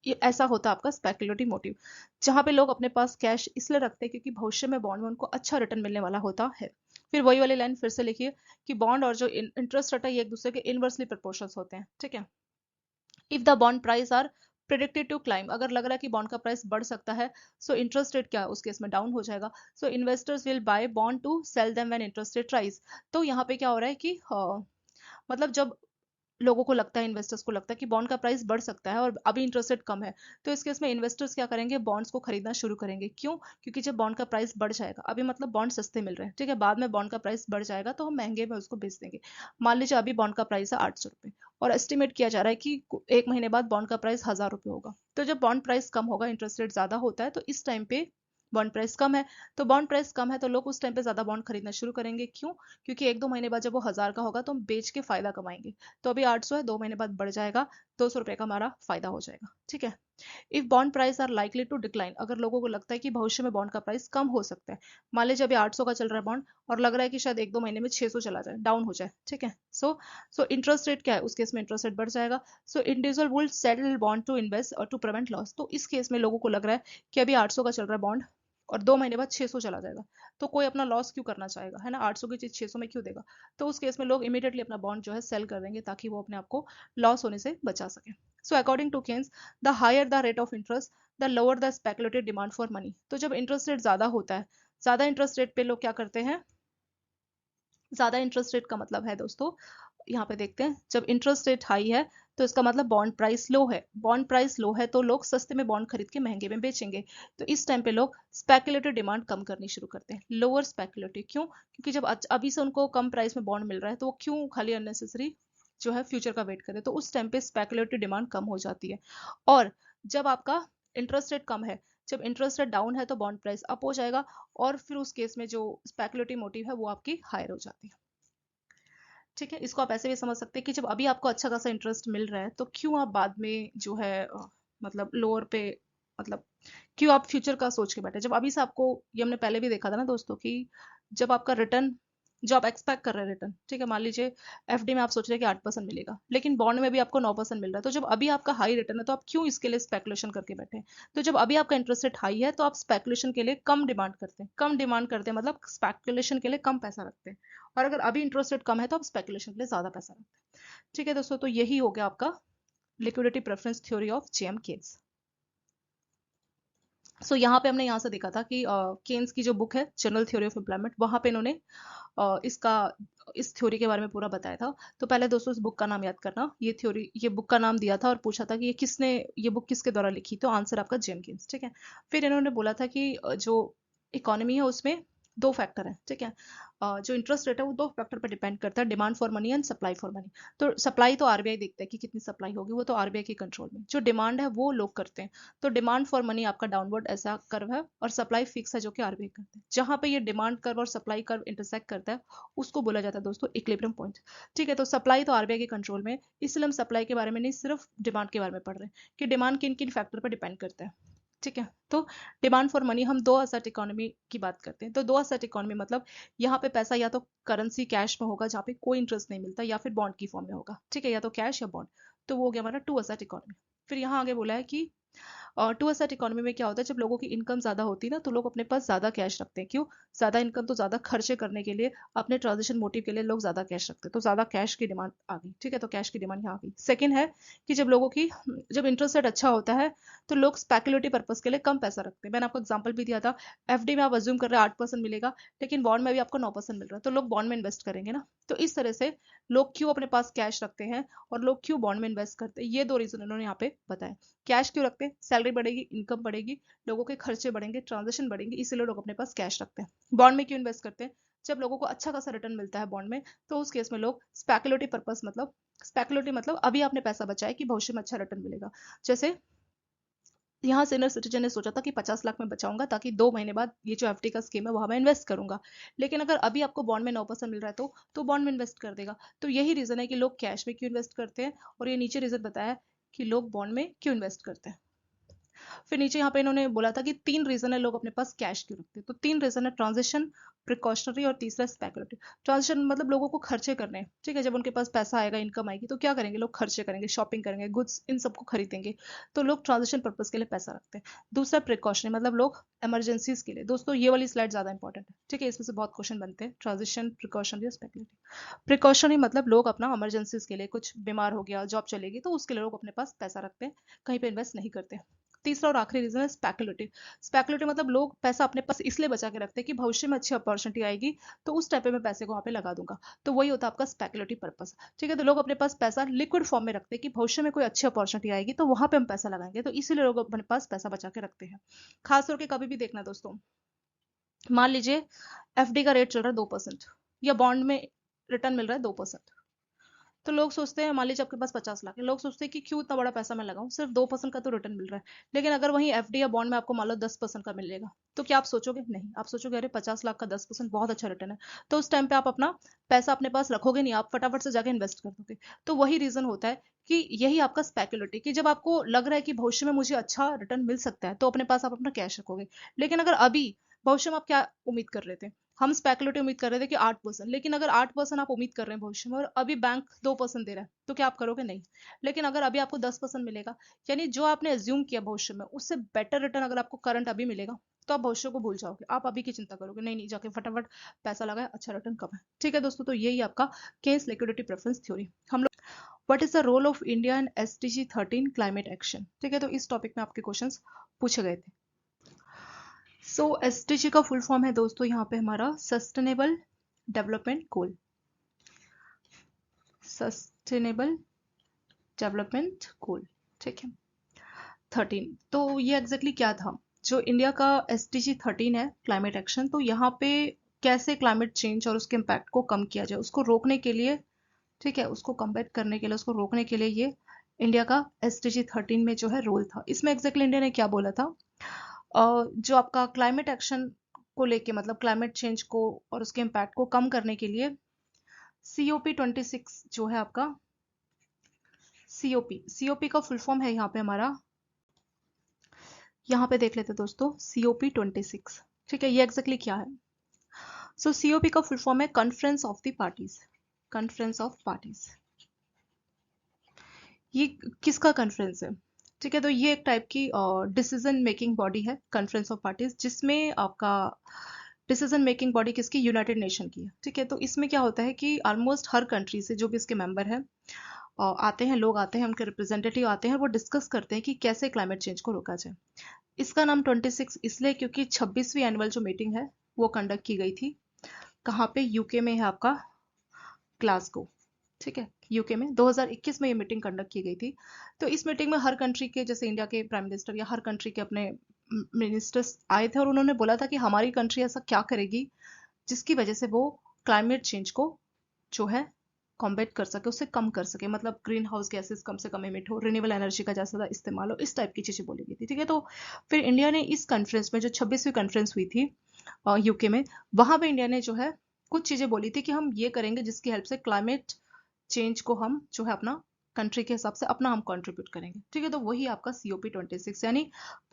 ये ऐसा होता है आपका स्पेकुलेटिव मोटिव, जहां पे लोग अपने पास कैश इसलिए रखते हैं क्योंकि भविष्य में बॉन्ड में उनको अच्छा रिटर्न मिलने वाला होता है। फिर वही वाली लाइन फिर से लिखिए कि बॉन्ड और जो इंटरेस्ट रेट है ये एक दूसरे के इनवर्सली प्रोपोर्शनल होते हैं, ठीक है। If the bond price are predicted to climb, अगर लग रहा है कि बॉन्ड का प्राइस बढ़ सकता है, सो इंटरेस्ट रेट क्या है उस केस में डाउन हो जाएगा, so investors will buy bond to sell them when interest rate rise. तो यहाँ पे क्या हो रहा है कि मतलब जब लोगों को लगता है, इन्वेस्टर्स को लगता है कि बॉन्ड का प्राइस बढ़ सकता है और अभी इंटरेस्ट रेट कम है, तो इस केस में इन्वेस्टर्स क्या करेंगे, बॉन्ड्स को खरीदना शुरू करेंगे। क्यों? क्योंकि जब बॉन्ड का प्राइस बढ़ जाएगा, अभी मतलब बॉन्ड सस्ते मिल रहे हैं, ठीक है, बाद में बॉन्ड का प्राइस बढ़ जाएगा तो हम महंगे में उसको बेच देंगे। मान लीजिए अभी बॉन्ड का प्राइस है 800 रुपये, और एस्टिमेट किया जा रहा है कि 1 महीने बाद बॉन्ड का प्राइस 1000 रुपये होगा, तो जब बॉन्ड प्राइस कम होगा, इंटरेस्ट रेट ज्यादा होता है, तो इस टाइम पे बॉन्ड प्राइस कम है, तो बॉन्ड प्राइस कम है तो लोग उस टाइम पे ज्यादा बॉन्ड खरीदना शुरू करेंगे। क्यों? क्योंकि 1-2 महीने बाद जब वो 1000 का होगा तो हम बेच के फायदा कमाएंगे। तो अभी 800 है, 2 महीने बाद बढ़ जाएगा, 200 रुपये का हमारा फायदा हो जाएगा, ठीक है। If bond price are likely to decline, अगर लोगों को लगता है कि भविष्य में बॉन्ड का प्राइस कम हो सकता है, मान लीजिए अभी 800 का चल रहा है बॉन्ड, और लग रहा है कि शायद 1-2 महीने में 600 चला जाए, डाउन हो जाए, ठीक है। सो इंटरेस्ट रेट क्या है उस केस में, इंटरेस्ट रेट बढ़ जाएगा, so individual will settle bond to invest और टू प्रिवेंट लॉस। तो इस केस में लोगों को लग रहा है कि अभी 800 का चल रहा है बॉन्ड और 2 महीने बाद 600 चला जाएगा, तो कोई अपना लॉस क्यों करना चाहेगा, है ना, 800 की चीज 600 में क्यों देगा, तो उस केस में लोग इमीडिएटली अपना बॉन्ड जो है सेल कर देंगे ताकि वो अपने आप को लॉस होने से बचा सके। So according to Keynes, the higher the rate of interest, the lower the speculated demand for money. तो जब इंटरेस्ट रेट ज्यादा होता है, ज्यादा इंटरेस्ट रेट पे लोग क्या करते हैं, ज्यादा इंटरेस्ट रेट का मतलब है दोस्तों यहाँ पे देखते हैं, जब इंटरेस्ट रेट हाई है तो इसका मतलब बॉन्ड प्राइस लो है। बॉन्ड प्राइस लो है तो लोग सस्ते में बॉन्ड खरीद के महंगे में बेचेंगे। तो इस टाइम पे लोग स्पेकुलेटिव डिमांड कम करनी शुरू करते हैं, लोअर स्पेकुलेटिव। क्यों? क्योंकि जब अभी से उनको कम प्राइस में बॉन्ड मिल रहा है तो वो क्यों खाली अननेसेसरी जो है फ्यूचर का वेट करें। तो उस टाइम पे स्पेकुलेटिव डिमांड कम हो जाती है। और जब आपका इंटरेस्ट रेट कम है, जब इंटरेस्ट रेट डाउन है तो बॉन्ड प्राइस अप हो जाएगा, और फिर उस केस में जो स्पेकुलेटिव मोटिव है वो आपकी हायर हो जाती है। ठीक है, इसको आप ऐसे भी समझ सकते हैं कि जब अभी आपको अच्छा खासा इंटरेस्ट मिल रहा है तो क्यों आप बाद में जो है मतलब लोअर पे, मतलब क्यों आप फ्यूचर का सोच के बैठे। जब अभी से आपको, ये हमने पहले भी देखा था ना दोस्तों, कि जब आपका रिटर्न, जो आप एक्सपेक्ट कर रहे हैं रिटर्न, ठीक है, मान लीजिए एफडी में आप सोच रहे हैं कि 8% मिलेगा, लेकिन बॉन्ड में भी आपको 9% मिल रहा है, तो जब अभी आपका हाई रिटर्न है तो आप क्यों इसके लिए स्पेकुलेशन करके बैठे हैं। तो जब अभी आपका इंटरेस्ट रेट हाई है तो आप स्पेकुलेशन के लिए कम डिमांड करते हैं, कम डिमांड करते हैं मतलब स्पेकुलेशन के लिए कम पैसा रखते हैं। और अगर अभी इंटरेस्ट रेट कम है तो आप स्पेकुलेशन के लिए ज्यादा पैसा रखते हैं। ठीक है दोस्तों, तो यही हो गया आपका liquidity preference theory of J M Keynes. So यहाँ पे हमने यहाँ से देखा था कि केन्स की जो बुक है जनरल थ्योरी ऑफ एम्प्लॉयमेंट, वहां पे इन्होंने इसका, इस थ्योरी के बारे में पूरा बताया था। तो पहले दोस्तों इस बुक का नाम याद करना, ये थ्योरी, ये बुक का नाम दिया था और पूछा था कि ये किसने, ये बुक किसके द्वारा लिखी, तो आंसर आपका जेम केन्स। ठीक है, फिर इन्होंने बोला था कि जो इकोनॉमी है उसमें दो फैक्टर है। ठीक है, जो इंटरेस्ट रेट है वो दो फैक्टर पर डिपेंड करता है, demand for money and supply for money. तो सप्लाई तो आरबीआई देखता है कि कितनी सप्लाई होगी, वो तो आरबीआई के कंट्रोल में। जो डिमांड है वो लोग करते हैं। तो डिमांड फॉर मनी आपका डाउनवर्ड ऐसा कर्व है, और सप्लाई फिक्स है जो कि आरबीआई करते हैं। जहां पे ये डिमांड कर्व और सप्लाई कर्व इंटरसेक्ट करता है उसको बोला जाता है दोस्तों इक्विलिब्रियम पॉइंट। ठीक है, तो सप्लाई तो आरबीआई के कंट्रोल में, इसलिए हम सप्लाई के बारे में नहीं सिर्फ डिमांड के बारे में पढ़ रहे हैं कि डिमांड किन किन फैक्टर पर डिपेंड करता है। ठीक है, तो डिमांड फॉर मनी, हम दो असेट इकोनॉमी की बात करते हैं। तो दो असेट इकोनॉमी मतलब यहाँ पे पैसा या तो करेंसी कैश में होगा जहाँ पे कोई इंटरेस्ट नहीं मिलता, या फिर बॉन्ड की फॉर्म में होगा। ठीक है, या तो कैश या बॉन्ड। तो वो हो गया हमारा टू असेट इकोनॉमी। फिर यहाँ आगे बोला है कि टू असेट इकोनॉमी में क्या होता है, जब लोगों की इनकम ज्यादा होती है ना तो लोग अपने पास ज्यादा कैश रखते हैं। क्यों? ज्यादा इनकम तो ज्यादा खर्चे करने के लिए, अपने ट्रांजेक्शन मोटिव के लिए लोग ज्यादा कैश रखते हैं, तो ज्यादा कैश की डिमांड आ गई। ठीक है, तो कैश की डिमांड यहाँ आ गई। सेकंड है कि जब लोगों की, जब इंटरेस्ट रेट अच्छा होता है तो लोग स्पेकुलेटिव पर्पज के लिए कम पैसा रखते हैं। मैंने आपको एग्जांपल भी दिया था, एफडी में आप अज्यूम कर रहे हैं 8% मिलेगा, लेकिन बॉन्ड में भी आपको 9% मिल रहा है, तो लोग बॉन्ड में इन्वेस्ट करेंगे ना। तो इस तरह से लोग क्यों अपने पास कैश रखते हैं और लोग क्यों बॉन्ड में इन्वेस्ट करते हैं, ये दो रीजन उन्होंने यहाँ पे बताया। कैश क्यों रखते हैं? सैलरी बढ़ेगी, इनकम बढ़ेगी, लोगों के खर्चे बढ़ेंगे, ट्रांजेक्शन बढ़ेंगे, इसलिए लोग अपने पास कैश रखते हैं। बॉन्ड में क्यों इन्वेस्ट करते हैं? जब लोगों को अच्छा खासा रिटर्न मिलता है बॉन्ड में, तो उस केस में लोग स्पेकुलेटिव पर्पस, मतलब स्पेकुलेटिव मतलब अभी आपने पैसा बचाया कि भविष्य में अच्छा रिटर्न मिलेगा। जैसे यहाँ सीनियर सिटीजन ने सोचा था कि 50 लाख में बचाऊंगा ताकि 2 महीने बाद ये जो एफडी का स्कीम है वहां मैं इन्वेस्ट करूंगा। लेकिन अगर अभी आपको बॉन्ड में 9% मिल रहा है तो बॉन्ड में इन्वेस्ट कर देगा। तो यही रीजन है कि लोग कैश में क्यों इन्वेस्ट करते हैं, और ये नीचे रीजन बताया है कि लोग बॉन्ड में क्यों इन्वेस्ट करते हैं। फिर नीचे यहाँ पे इन्होंने बोला था कि 3 रीजन है लोग अपने पास कैश क्यों रखते हैं। तो 3 रीजन है, ट्रांजिशन, प्रिकॉशनरी और तीसरा स्पेकुलेटिव। ट्रांजिशन मतलब लोगों को खर्चे करने हैं। ठीक है, जब उनके पास पैसा आएगा, इनकम आएगी, तो क्या करेंगे लोग? खर्चे करेंगे, शॉपिंग करेंगे, गुड्स इन सबको खरीदेंगे। तो लोग ट्रांजिशन पर्पज के लिए पैसा रखते हैं। दूसरा प्रिकॉशनरी मतलब लोग इमरजेंसीज के लिए। दोस्तों ये वाली स्लाइड ज्यादा इंपॉर्टेंट है। ठीक है, इसमें से बहुत क्वेश्चन बनते हैं, ट्रांजिशन, प्रिकॉशनरी और स्पेकुलेटिव। प्रिकॉशनरी मतलब लोग अपना इमरजेंसीज के लिए, कुछ बीमार हो गया, जॉब चलेगी, तो उसके लिए लोग अपने पास पैसा रखते हैं, कहीं पे इन्वेस्ट नहीं करते। तीसरा और आखिरी रीजन है स्पेकुलेटिव। स्पेकुलेटिव मतलब लोग पैसा अपने पास इसलिए बचा के रखते हैं कि भविष्य में अच्छी अपॉर्चुनिटी आएगी तो उस टाइप पे मैं पैसे को वहां पे लगा दूंगा। तो वही होता है आपका स्पेकुलेटिव पर्पस। ठीक है, तो लोग अपने पास पैसा लिक्विड फॉर्म में रखते हैं कि भविष्य में कोई अच्छी अपॉर्चुनिटी आएगी तो वहां पे हम पैसा लगाएंगे, तो इसीलिए लोग अपने पास पैसा बचा के रखते हैं। खास करके कभी भी देखना दोस्तों, मान लीजिए एफडी का रेट चल रहा है 2%, या बॉन्ड में रिटर्न मिल रहा है 2%। तो लोग सोचते हैं, मान लीजिए आपके पास 50 लाख है, लोग सोचते हैं कि क्यों इतना बड़ा पैसा मैं लगाऊं, सिर्फ 2% का तो रिटर्न मिल रहा है। लेकिन अगर वहीं एफडी या बॉन्ड में आपको मान लो 10% का मिलेगा, तो क्या आप सोचोगे? नहीं, आप सोचोगे अरे 50 लाख का 10% बहुत अच्छा रिटर्न है। तो उस टाइम पे आप अपना पैसा अपने पास रखोगे नहीं, आप फटाफट से जाके इन्वेस्ट कर दोगे। तो वही रीजन होता है कि यही आपका स्पेकुलेटिव, कि जब आपको लग रहा है कि भविष्य में मुझे अच्छा रिटर्न मिल सकता है तो अपने पास आप अपना कैश रखोगे। लेकिन अगर अभी भविष्य में आप क्या उम्मीद कर रहे थे? हम स्पेकुलेटिव उम्मीद कर रहे थे कि 8%, लेकिन अगर 8% आप उम्मीद कर रहे हैं भविष्य में और अभी बैंक 2% दे रहा है, तो क्या आप करोगे? नहीं। लेकिन अगर अभी आपको 10% मिलेगा, यानी जो आपने एज्यूम किया भविष्य में उससे बेटर रिटर्न अगर आपको करंट अभी मिलेगा, तो आप भविष्य को भूल जाओगे, आप अभी की चिंता करोगे, नहीं नहीं जाके फटाफट पैसा लगाए, अच्छा रिटर्न कब है। ठीक है दोस्तों, तो यही आपका केस लिक्विडिटी प्रेफरेंस थ्योरी। हम लोग what is the role of India in SDG 13 climate action. ठीक है, तो इस टॉपिक में आपके क्वेश्चंस पूछे गए थे। सो एसडीजी का फुल फॉर्म है दोस्तों यहाँ पे हमारा सस्टेनेबल डेवलपमेंट गोल। सस्टेनेबल डेवलपमेंट गोल, ठीक है 13। तो ये एग्जैक्टली क्या था, जो इंडिया का SDG 13 है क्लाइमेट एक्शन, तो यहाँ पे कैसे क्लाइमेट चेंज और उसके इम्पैक्ट को कम किया जाए, उसको रोकने के लिए, ठीक है, उसको कम्बैट करने के लिए, उसको रोकने के लिए ये इंडिया का SDG 13 में जो है रोल था। इसमें एग्जैक्टली इंडिया ने क्या बोला था, जो आपका क्लाइमेट एक्शन को लेके, मतलब क्लाइमेट चेंज को और उसके इम्पैक्ट को कम करने के लिए COP26 जो है आपका, COP का फुल फॉर्म है यहाँ पे हमारा, यहाँ पे देख लेते हैं दोस्तों, COP26, ठीक है, ये एग्जैक्टली क्या है। सो COP का फुल फॉर्म है conference of the parties, conference of parties. ये किसका कॉन्फ्रेंस है, ठीक है, तो ये एक टाइप की डिसीजन मेकिंग बॉडी है, कॉन्फ्रेंस ऑफ पार्टीज, जिसमें आपका डिसीजन मेकिंग बॉडी किसकी, यूनाइटेड नेशन की है, ठीक है। तो इसमें क्या होता है कि ऑलमोस्ट हर कंट्री से जो भी इसके मेंबर है आते हैं, लोग आते हैं, उनके रिप्रेजेंटेटिव आते हैं, वो डिस्कस करते हैं कि कैसे क्लाइमेट चेंज को रोका जाए। इसका नाम 26 इसलिए क्योंकि 26वीं एनुअल जो मीटिंग है वो कंडक्ट की गई थी, कहाँ पे, यूके में है आपका, ग्लासगो, ठीक है, यूके में 2021 में ये मीटिंग कंडक्ट की गई थी। तो इस मीटिंग में हर कंट्री के, जैसे इंडिया के प्राइम मिनिस्टर या हर कंट्री के अपने मिनिस्टर्स आए थे, और उन्होंने बोला था कि हमारी कंट्री ऐसा क्या करेगी जिसकी वजह से वो क्लाइमेट चेंज को जो है कॉम्बैट कर सके, उसे कम कर सके, मतलब ग्रीन हाउस गैसेस कम से कम एमिट हो, रिन्यूएबल एनर्जी का ज़्यादा इस्तेमाल हो, इस टाइप की चीज़ें बोली गई थी, ठीक है। तो फिर इंडिया ने इस कॉन्फ्रेंस में, जो 26वीं कॉन्फ्रेंस हुई थी यूके में, वहां पे इंडिया ने जो है कुछ चीज़ें बोली थी कि हम ये करेंगे जिसकी हेल्प से क्लाइमेट चेंज को हम जो है अपना कंट्री के हिसाब से अपना हम कंट्रीब्यूट करेंगे, ठीक है। तो वही आपका COP26 यानी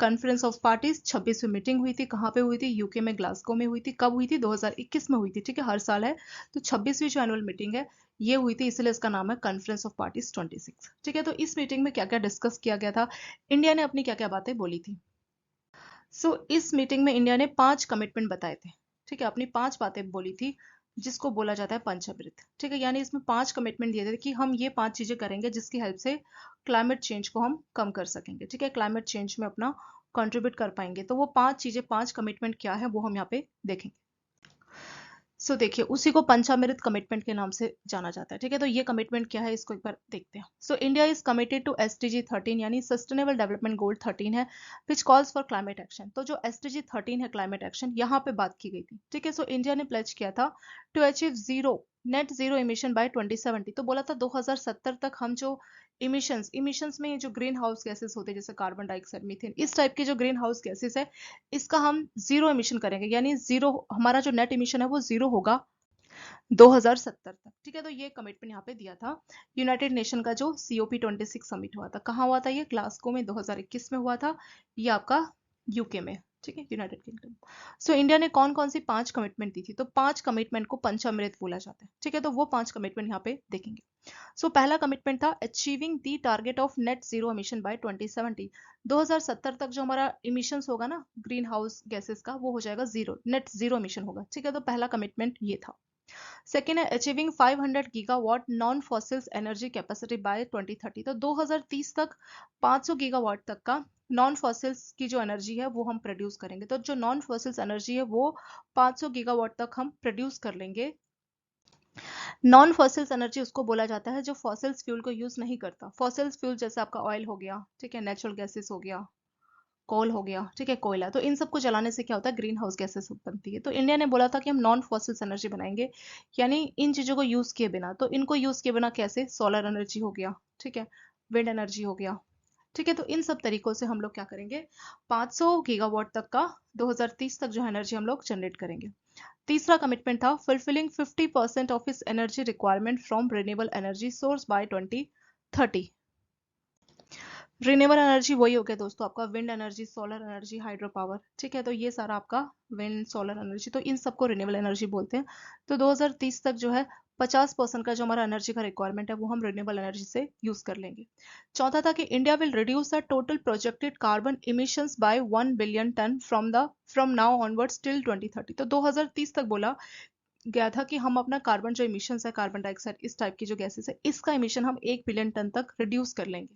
कॉन्फ्रेंस ऑफ पार्टीज 26वीं मीटिंग हुई थी, कहाँ पे हुई थी, यूके में ग्लासगो में हुई थी। कब हुई थी, 2021 में हुई थी, ठीक है, हर साल है। तो 26वीं जो एनुअल मीटिंग है ये हुई थी, इसलिए इसका नाम है कॉन्फ्रेंस ऑफ पार्टीज 26, ठीक है। तो इस मीटिंग में क्या क्या डिस्कस किया गया था, इंडिया ने अपनी क्या क्या बातें बोली थी। इस मीटिंग में इंडिया ने 5 कमिटमेंट बताए थे, ठीक है, अपनी 5 बातें बोली थी, जिसको बोला जाता है पंचामृत, ठीक है। यानी इसमें 5 कमिटमेंट दिए थे कि हम ये 5 चीजें करेंगे जिसकी हेल्प से क्लाइमेट चेंज को हम कम कर सकेंगे, ठीक है, क्लाइमेट चेंज में अपना कंट्रीब्यूट कर पाएंगे। तो वो 5 चीजें, 5 कमिटमेंट क्या है वो हम यहाँ पे देखेंगे। देखिए, उसी को पंचामृत कमिटमेंट के नाम से जाना जाता है, ठीक है। तो ये कमिटमेंट क्या है, इसको एक बार देखते हैं। India is committed to SDG 13 यानी सस्टेनेबल डेवलपमेंट गोल 13 है, which calls for climate action. तो जो SDG 13 है क्लाइमेट एक्शन, यहाँ पे बात की गई थी, ठीक है। इंडिया ने प्लेज किया था to achieve net zero emission by 2070। तो बोला था 2070 तक हम जो इमिशंस में जो ग्रीन हाउस गैसेस होते हैं, जैसे कार्बन डाइऑक्साइड, मीथेन, इस टाइप के जो ग्रीन हाउस गैसेस है, इसका हम जीरो इमिशन करेंगे, यानी जीरो, हमारा जो नेट इमिशन है वो जीरो होगा 2070 तक, ठीक है। तो ये कमिटमेंट यहाँ पे दिया था यूनाइटेड नेशन का, जो COP26 समिट हुआ था, कहाँ हुआ था, ये ग्लासगो में 2021 में हुआ था, ये आपका यूके में, ठीक है, यूनाइटेड किंगडम। इंडिया ने कौन कौन सी 5 कमिटमेंट दी थी, तो 5 कमिटमेंट को पंचामृत बोला जाता है, ठीक है। तो वो 5 कमिटमेंट यहाँ पे देखेंगे। पहला कमिटमेंट था achieving the target of net zero emission by 2070। 2070 तक जो हमारा इमिशंस होगा ना ग्रीन हाउस गैसेस का, वो हो जाएगा जीरो, नेट जीरो एमिशन होगा, ठीक है। तो पहला कमिटमेंट ये था। सेकेंड है achieving 500 gigawatt non fossils energy capacity by 2030। तो 2030 तक 500 गीगावाट तक का नॉन फॉसिल्स की जो एनर्जी है वो हम प्रोड्यूस करेंगे। तो जो नॉन फॉसिल्स एनर्जी है वो 500 गीगावाट तक हम प्रोड्यूस कर लेंगे। नॉन फॉसिल्स एनर्जी उसको बोला जाता है जो फॉसिल्स फ्यूल को यूज नहीं करता। फॉसिल्स फ्यूल जैसे आपका ऑयल हो गया, ठीक है, नेचुरल गैसेस हो गया, कोल हो गया, ठीक है, कोयला, तो इन सबको जलाने से क्या होता है, ग्रीन हाउस गैसेस बनती है। तो इंडिया ने बोला था कि हम नॉन फॉसिल्स एनर्जी बनाएंगे, यानी इन चीजों को यूज किए बिना। तो इनको यूज किए बिना कैसे, सोलर एनर्जी हो गया, ठीक है, विंड एनर्जी हो गया, ठीक है। तो इन सब तरीकों से हम लोग क्या करेंगे, 500 गीगावाट तक का 2030 तक जो एनर्जी हम लोग जनरेट करेंगे। तीसरा कमिटमेंट था fulfilling 50% of its energy requirement from renewable energy source by 2030। Renewable energy वही हो गया दोस्तों आपका wind energy, solar energy, hydro power, ठीक है। तो ये सारा आपका विंड, सोलर एनर्जी, तो इन सबको रिन्यूएबल एनर्जी बोलते हैं। तो 2030 तक जो है 50% का जो हमारा एनर्जी का रिक्वायरमेंट है वो हम रिन्यूएबल एनर्जी से यूज कर लेंगे। चौथा था कि India will reduce the total projected carbon emissions by 1 billion ton from now onwards till 2030। तो 2030 तक बोला गया था कि हम अपना कार्बन जो इमिशंस है, कार्बन डाइऑक्साइड, इस टाइप की जो गैसेस है, इसका इमिशन हम 1 बिलियन टन तक रिड्यूस कर लेंगे।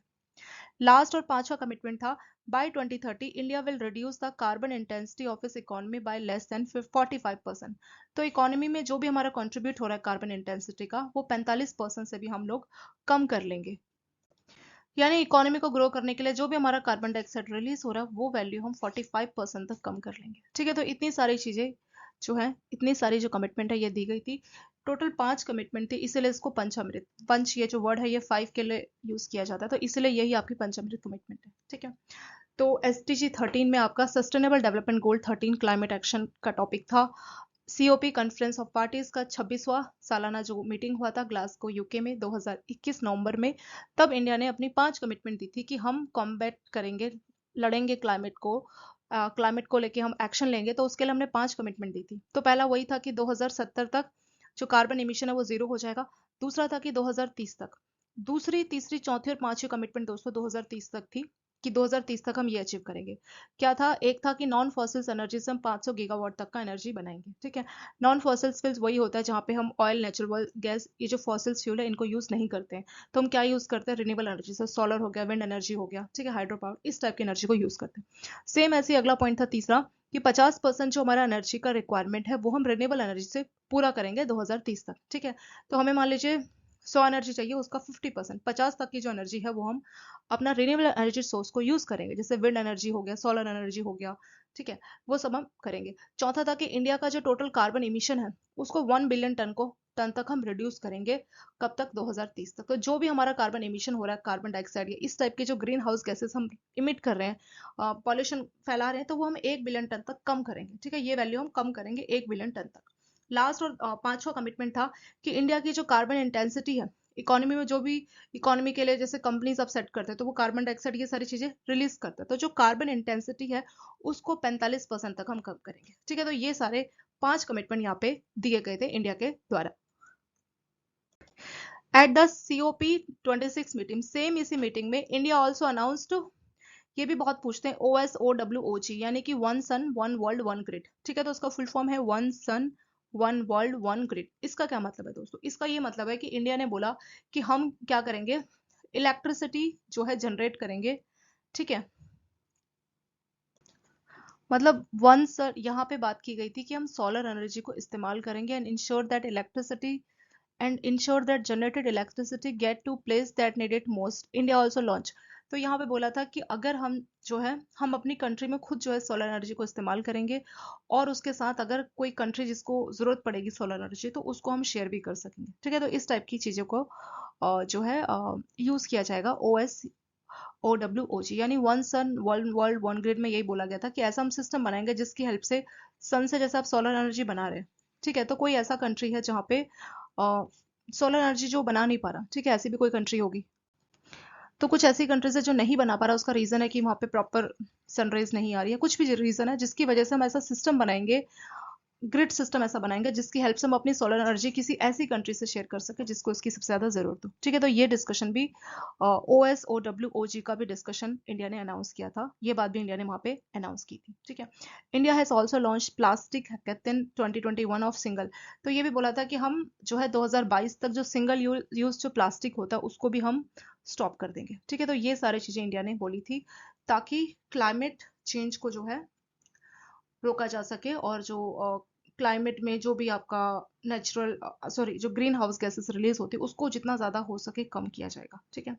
लास्ट और पांचवा कमिटमेंट था by 2030 India will reduce the carbon intensity of its economy by less than 45%। तो इकोनॉमी में जो भी हमारा कंट्रीब्यूट हो रहा है कार्बन इंटेंसिटी का, वो 45% से भी हम लोग कम कर लेंगे। यानी इकोनॉमी को ग्रो करने के लिए जो भी हमारा कार्बन डाइऑक्साइड रिलीज हो रहा है वो वैल्यू हम 45% तक कम कर लेंगे। ठीक है, तो इतनी सारी चीजें जो है, इतनी सारी जो कमिटमेंट है ये दी गई थी। टोटल 5 कमिटमेंट थी, इसीलिए इसको पंचामृत, पंच ये जो वर्ड है ये 5 के लिए यूज किया जाता है, तो इसीलिए यही आपकी पंचामृत कमिटमेंट है। ठीक है, तो SDG 13 में आपका sustainable development goal 13 climate action का टॉपिक था। COP कॉन्फ्रेंस ऑफ पार्टीज का 26वां सालाना जो मीटिंग हुआ था ग्लासगो यूके में 2021 नवंबर में, तब इंडिया ने अपनी 5 कमिटमेंट दी थी कि हम कॉम्बैट करेंगे, लड़ेंगे क्लाइमेट को लेके हम एक्शन लेंगे। तो उसके लिए हमने 5 कमिटमेंट दी थी। तो पहला वही था कि 2070 तक जो कार्बन इमिशन है वो जीरो हो जाएगा। दूसरा था कि 2030 तक, दूसरी तीसरी चौथी और पांचवी कमिटमेंट दोस्तों 2030 तक थी कि 2030 तक हम ये अचीव करेंगे। क्या था? एक था कि नॉन फॉसिल्स एनर्जी से हम 500 गीगावाट तक का एनर्जी बनाएंगे। ठीक है, नॉन फॉसिल्स फ्यूल्स वही होता है जहाँ पे हम ऑयल, नेचुरल गैस, ये जो फॉसिल्स फ्यूल है इनको यूज नहीं करते हैं। तो हम क्या यूज करते हैं? रिन्यूएबल एनर्जी, से सोलर हो गया, विंड एनर्जी हो गया, ठीक है, हाइड्रो पावर, इस टाइप की एनर्जी को यूज करते हैं। सेम ऐसे ही अगला पॉइंट था तीसरा कि 50% जो हमारा एनर्जी का रिक्वायरमेंट है वो हम रिन्यूएबल एनर्जी से पूरा करेंगे 2030 तक। ठीक है, तो हमें मान लीजिए 100 एनर्जी चाहिए, उसका 50%, 50 तक की जो एनर्जी है वो हम अपना रिन्यूएबल एनर्जी सोर्स को यूज करेंगे, जैसे विंड एनर्जी हो गया, सोलर एनर्जी हो गया। ठीक है, वो सब हम करेंगे। चौथा था कि इंडिया का जो टोटल कार्बन इमिशन है उसको 1 बिलियन टन तक हम रिड्यूस करेंगे। कब तक? 2030 तक। तो जो भी हमारा कार्बन इमिशन हो रहा है, कार्बन डाइऑक्साइड या इस टाइप के जो ग्रीन हाउस गैसेस हम इमिट कर रहे हैं, पॉल्यूशन फैला रहे हैं, तो वो हम 1 बिलियन टन तक कम करेंगे। ठीक है, ये वैल्यू हम कम करेंगे 1 बिलियन टन तक। लास्ट और पांचवा कमिटमेंट था कि इंडिया की जो कार्बन इंटेंसिटी है इकोनॉमी में, जो भी इकोनॉमी के लिए जैसे कंपनीज अब सेट करते हैं तो वो कार्बन डाइऑक्साइड ये सारी चीजें रिलीज करते हैं, तो जो कार्बन इंटेंसिटी है उसको 45% तक हम कम करेंगे। ठीक है, तो ये सारे 5 कमिटमेंट यहाँ पे दिए गए थे इंडिया के द्वारा। At the COP26 meeting, same इसी मीटिंग में इंडिया ऑल्सो अनाउंस्ड, ये भी बहुत पूछते हैं, OSOWOG, यानी कि one sun one world one grid. ठीक है, तो उसका फुल फॉर्म है one sun one world one grid. इसका क्या मतलब है दोस्तों? इसका ये मतलब है कि इंडिया ने बोला कि हम क्या करेंगे, इलेक्ट्रिसिटी जो है जनरेट करेंगे। ठीक है, मतलब वन सर यहाँ पे बात की गई थी कि हम सोलर एनर्जी को इस्तेमाल करेंगे and ensure that generated electricity get to place that needed most, India also launch. तो यहाँ पे बोला था कि अगर हम जो है हम अपनी कंट्री में खुद जो है सोलर एनर्जी को इस्तेमाल करेंगे, और उसके साथ अगर कोई कंट्री जिसको जरूरत पड़ेगी सोलर एनर्जी तो उसको हम शेयर भी कर सकेंगे। ठीक है, तो इस टाइप की चीजों को जो है यूज किया जाएगा OSOWOG, यानी वन सन वर्ल्ड वर्ल्ड वन ग्रिड में यही बोला गया था कि ऐसा हम सिस्टम बनाएंगे जिसकी हेल्प से सन से जैसे आप सोलर एनर्जी बना रहे हैं, ठीक है, तो कोई ऐसा कंट्री है जहाँ पे सोलर एनर्जी जो बना नहीं पा रहा, ठीक है, ऐसी भी कोई कंट्री होगी। तो कुछ ऐसी कंट्रीज है जो नहीं बना पा रहा, उसका रीजन है कि वहां पे प्रॉपर सनराइज नहीं आ रही है, कुछ भी रीजन है जिसकी वजह से हम ऐसा सिस्टम बनाएंगे, ग्रिड सिस्टम ऐसा बनाएंगे जिसकी हेल्प से हम अपनी सोलर एनर्जी किसी ऐसी कंट्री से शेयर कर सके जिसको इसकी सबसे ज्यादा जरूरत हो। ठीक है, तो ये डिस्कशन भी OSOWOG का भी डिस्कशन इंडिया ने अनाउंस किया था, ये बात भी इंडिया ने वहां पे अनाउंस की थी। ठीक है, India has also launch plastic hackathon 2021 of single. तो ये भी बोला था कि हम जो है 2022 तक जो सिंगल यूज जो प्लास्टिक होता है उसको भी हम स्टॉप कर देंगे। ठीक है, तो ये सारी चीजें इंडिया ने बोली थी ताकि क्लाइमेट चेंज को जो है रोका जा सके, और जो क्लाइमेट में जो भी आपका नेचुरल सॉरी जो ग्रीन हाउस गैसेस रिलीज होती है उसको जितना ज़्यादा हो सके कम किया जाएगा। ठीक है,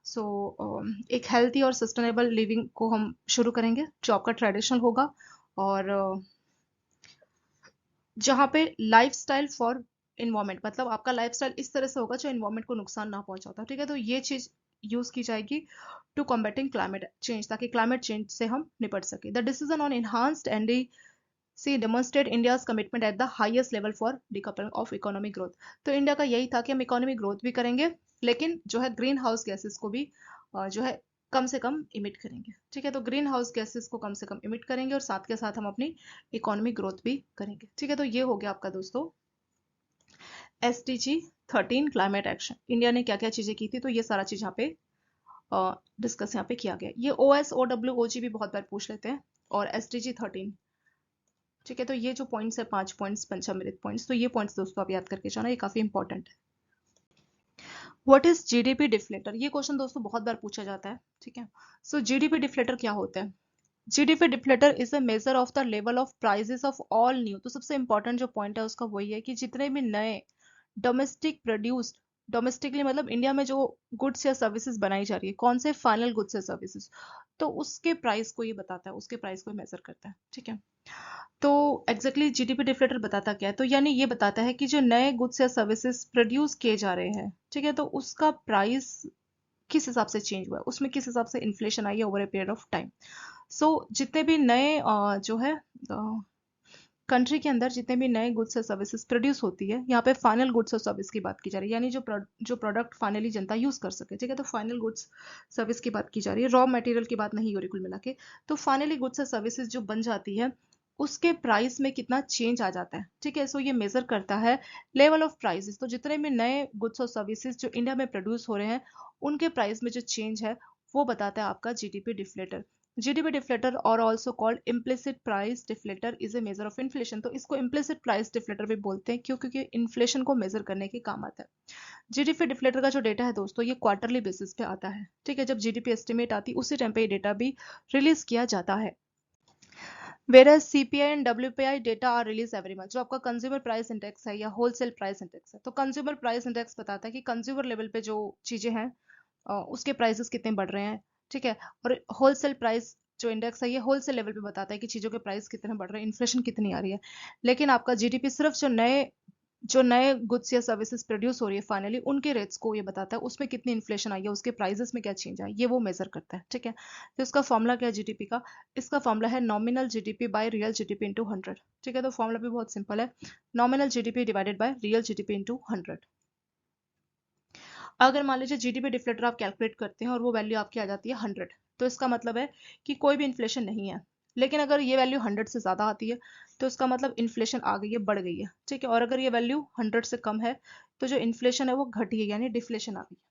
सो एक हेल्थी और सस्टेनेबल लिविंग को हम शुरू करेंगे जो आपका ट्रेडिशनल होगा, और जहाँ पे लाइफस्टाइल फॉर इन्वायरमेंट, मतलब आपका लाइफस्टाइल इस तरह से होगा जो इन्वायरमेंट को नुकसान ना पहुंचाता। ठीक है, तो ये चीज यूज की जाएगी टू कॉम्बैटिंग क्लाइमेट चेंज, ताकि क्लाइमेट चेंज से हम निपट सके। The decision on enhanced NDC demonstrate India's commitment at the highest level for decoupling of economic growth. तो इंडिया का यही था कि हम इकोनॉमिक ग्रोथ भी करेंगे, लेकिन जो है ग्रीन हाउस गैसेस को भी जो है कम से कम इमिट करेंगे। ठीक है, तो ग्रीन हाउस गैसेस को कम से कम इमिट करेंगे और साथ के साथ हम अपनी इकोनॉमिक ग्रोथ भी करेंगे। ठीक है, तो ये हो गया आपका दोस्तों SDG 13 क्लाइमेट एक्शन, इंडिया ने क्या क्या चीजें की थी, तो ये सारा चीज यहाँ पे डिस्कस यहाँ पे किया गया। ये OSOWOG भी बहुत बार पूछ लेते हैं, और SDG 13। ठीक है, तो ये जो पॉइंट्स है 5 पॉइंट्स पंचामृत पॉइंट्स, तो ये पॉइंट्स दोस्तों आप याद करके जाना, ये काफी इंपॉर्टेंट है। What is GDP deflator? ये क्वेश्चन दोस्तों बहुत बार पूछा जाता है, ठीक है। सो जीडीपी डिफ्लेटर क्या होता है? GDP deflator is a measure of the level of prices of all new. तो सबसे इंपॉर्टेंट जो पॉइंट है उसका वही है कि जितने भी नए डोमेस्टिक प्रोड्यूस्ड, डोमेस्टिकली मतलब इंडिया में जो गुड्स या सर्विसेज बनाई जा रही है, कौन से फाइनल गुड्स या सर्विसेज, तो उसके प्राइस को ये बताता है, उसके प्राइस को मेजर करता है, ठीक है। तो एग्जैक्टली जीडीपी डिफ्लेटर बताता क्या है? तो यानी ये बताता है कि जो नए गुड्स या सर्विसेज प्रोड्यूस किए जा रहे हैं, ठीक है, तो उसका प्राइस किस हिसाब से चेंज हुआ है, उसमें किस हिसाब से इन्फ्लेशन आई है over a period of time. So जितने भी नए जो है कंट्री के अंदर जितने भी नए गुड्स और सर्विसेज प्रोड्यूस होती है, यहाँ पे फाइनल गुड्स और सर्विस की बात की जा रही है, यानी जो प्रोडक्ट फाइनली जनता यूज कर सके, ठीक है। तो फाइनल गुड्स सर्विस की बात की जा रही है, रॉ मटेरियल की बात नहीं हो रही कुल मिला के। तो फाइनली गुड्स और सर्विसेज जो बन जाती है, उसके प्राइस में कितना चेंज आ जाता है, ठीक है। सो ये मेजर करता है लेवल ऑफ प्राइसेस। तो जितने भी नए गुड्स और सर्विसेज जो इंडिया में प्रोड्यूस हो रहे हैं, उनके प्राइस में जो चेंज है वो बताता है आपका जीडीपी डिफ्लेटर। जीडीपी डिफ्लेटर और also called implicit price deflator is a measure of inflation. तो इसको इम्प्लिसिट प्राइस डिफ्लेटर भी बोलते हैं, क्यों? क्योंकि इन्फ्लेशन को मेजर करने के काम आता है। जीडीपी डिफ्लेटर का जो डेटा है दोस्तों, ये क्वार्टरली बेसिस पे आता है, ठीक है। जब जीडीपी एस्टिमेट आती है उसी टाइम पे ये डेटा भी रिलीज किया जाता है। Whereas CPI and WPI data are release every month. जो आपका कंज्यूमर प्राइस इंडेक्स है या होलसेल प्राइस इंडेक्स है, तो कंज्यूमर प्राइस इंडेक्स बताता है कि कंज्यूमर लेवल पे जो चीजें हैं उसके प्राइसेस कितने बढ़ रहे हैं, ठीक है। और होलसेल प्राइस जो इंडेक्स है, ये होलसेल लेवल पे बताता है कि चीजों के प्राइस कितने बढ़ रहे हैं, इन्फ्लेशन कितनी आ रही है। लेकिन आपका जीडीपी सिर्फ जो नए गुड्स या सर्विसेज प्रोड्यूस हो रही है फाइनली, उनके रेट्स को ये बताता है, उसमें कितनी इन्फ्लेशन आई है, उसके प्राइसेस में क्या चेंज आया, ये वो मेजर करता है, ठीक है। तो इसका फॉर्मूला क्या है जीडीपी का? इसका फॉर्मूला है nominal GDP by real GDP into 100, ठीक है। तो फॉर्मूला भी बहुत सिंपल है, nominal GDP divided by real GDP into 100। अगर मान लीजिए जीडीपी डिफ्लेटर आप कैलकुलेट करते हैं और वो वैल्यू आपकी आ जाती है 100, तो इसका मतलब है कि कोई भी इन्फ्लेशन नहीं है। लेकिन अगर ये वैल्यू 100 से ज़्यादा आती है, तो इसका मतलब इन्फ्लेशन आ गई है, बढ़ गई है, ठीक है। और अगर ये वैल्यू 100 से कम है, तो जो इन्फ्लेशन है वो घटी है, यानी डिफ्लेशन आ गई है,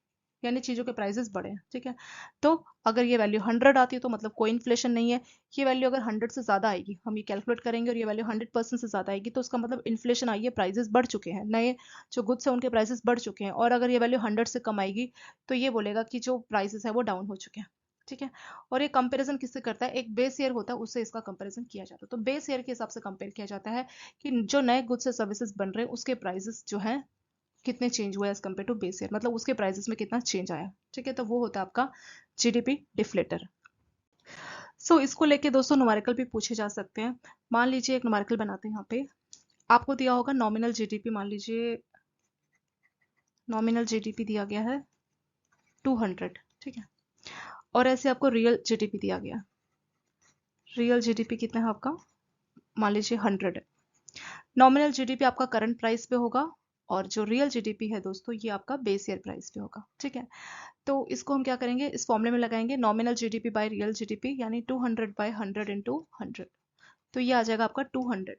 यानी चीज़ों के प्राइसेस बढ़े हैं, ठीक है। तो अगर ये वैल्यू 100 आती है तो मतलब कोई इन्फ्लेशन नहीं है। ये वैल्यू अगर 100 से ज़्यादा आएगी, हम ये कैलकुलेट करेंगे और ये वैल्यू 100% से ज़्यादा आएगी, तो उसका मतलब इन्फ्लेशन आई है, प्राइसेस बढ़ चुके हैं, नए जो गुड्स है उनके प्राइसेस बढ़ चुके हैं। और अगर ये वैल्यू 100 से कम आएगी, तो ये बोलेगा कि जो प्राइसेस है वो डाउन हो चुके हैं, ठीक है। और ये कंपैरिजन किससे करता है? एक बेस ईयर होता है, उससे इसका कंपैरिजन किया जाता है। तो बेस ईयर के हिसाब से कंपेयर किया जाता है कि जो नए गुड्स या सर्विसेज बन रहे हैं उसके प्राइसेस जो हैं कितने चेंज हुए as compare to base year, मतलब उसके प्राइसेस में कितना चेंज आया, ठीक है। तो वो होता है आपका जीडीपी डिफ्लेटर। सो इसको लेके दोस्तों न्यूमेरिकल भी पूछे जा सकते हैं। मान लीजिए एक न्यूमेरिकल बनाते हैं, यहाँ पे आपको दिया होगा नॉमिनल जीडीपी, मान लीजिए नॉमिनल जीडीपी दिया गया है 200, ठीक है। और ऐसे आपको रियल जीडीपी दिया गया, रियल जीडीपी कितना है आपका, मान लीजिए 100 है। नॉमिनल जीडीपी आपका करंट प्राइस पे होगा, और जो रियल जीडीपी है दोस्तों, ये आपका बेस ईयर प्राइस पे होगा, ठीक है। तो इसको हम क्या करेंगे, इस फॉर्मूले में लगाएंगे nominal GDP by real GDP, यानी 200 बाय 100 इंटू 100। तो ये आ जाएगा आपका 200।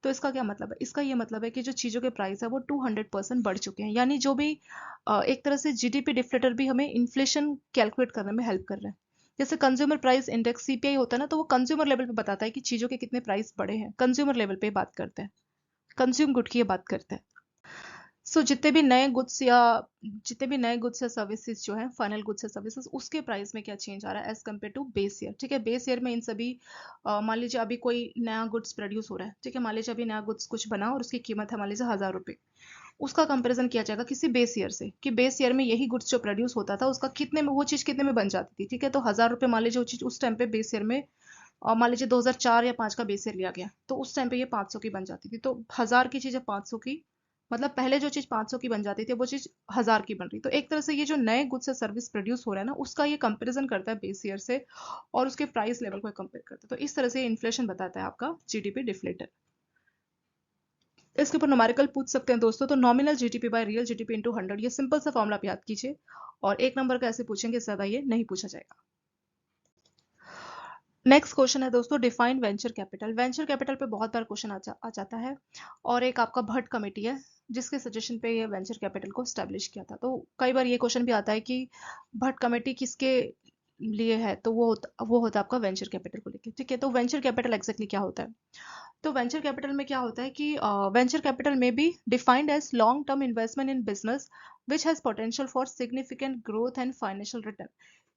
तो इसका क्या मतलब है? इसका ये मतलब है कि जो चीज़ों के प्राइस है वो 200% बढ़ चुके हैं, यानी जो भी एक तरह से जीडीपी डिफ्लेटर भी हमें इन्फ्लेशन कैलकुलेट करने में हेल्प कर रहा है। जैसे कंज्यूमर प्राइस इंडेक्स सीपीआई होता है ना, तो वो कंज्यूमर लेवल पे बताता है कि चीज़ों के कितने प्राइस बढ़े हैं, कंज्यूमर लेवल पे बात करते हैं, कंज्यूम गुड की बात करते हैं। जितने भी नए गुड्स या सर्विसेज जो है फाइनल गुड्स या सर्विसेज, उसके प्राइस में क्या चेंज आ रहा है as compare to base year, ठीक है। बेस ईयर में इन सभी मान लीजिए अभी कोई नया गुड्स प्रोड्यूस हो रहा है, ठीक है। मान लीजिए अभी नया गुड्स कुछ बना और उसकी कीमत है मान लीजिए 1000 रुपये। उसका कंपैरिजन किया जाएगा किसी बेस ईयर से, कि बेस ईयर में यही गुड्स जो प्रोड्यूस होता था उसका कितने में, वो चीज़ कितने में बन जाती थी, ठीक है। तो 1000 रुपये मान लीजिए वो चीज़ उस टाइम पे बेस ईयर में, मान लीजिए 2004 या 5 का बेस ईयर लिया गया, तो उस टाइम पे ये 500 की बन जाती थी। तो 1000 की चीज़ है 500 की, मतलब पहले जो चीज़ 500 की बन जाती थी वो चीज़ 1000 की बन रही। तो एक तरह से ये जो नए गुड्स या सर्विस प्रोड्यूस हो रहा है ना, उसका ये कंपैरिजन करता है बेस ईयर से, और उसके प्राइस लेवल को कंपेयर करता है। तो इस तरह से इन्फ्लेशन बताता है आपका जीडीपी डिफ्लेटर। इसके ऊपर न्यूमेरिकल पूछ सकते हैं दोस्तों, तो nominal GDP by real GDP into 100, ये सिंपल सा फॉर्मूला आप याद कीजिए। और एक नंबर का ऐसे पूछेंगे, ज्यादा ये नहीं पूछा जाएगा। नेक्स्ट क्वेश्चन है दोस्तों, define venture capital. Venture capital पे बहुत बार क्वेश्चन आ जाता है, और एक आपका भट्ट कमेटी है जिसके सजेशन पे ये वेंचर कैपिटल को स्टैब्लिश किया था। तो कई बार ये क्वेश्चन भी आता है कि भट्ट कमेटी किसके लिए है, तो वो होता है आपका वेंचर कैपिटल को लेके, ठीक है। तो वेंचर कैपिटल एग्जैक्टली क्या होता है? तो वेंचर कैपिटल में क्या होता है कि वेंचर कैपिटल में be defined as long term investment in business which has potential for significant growth and financial return.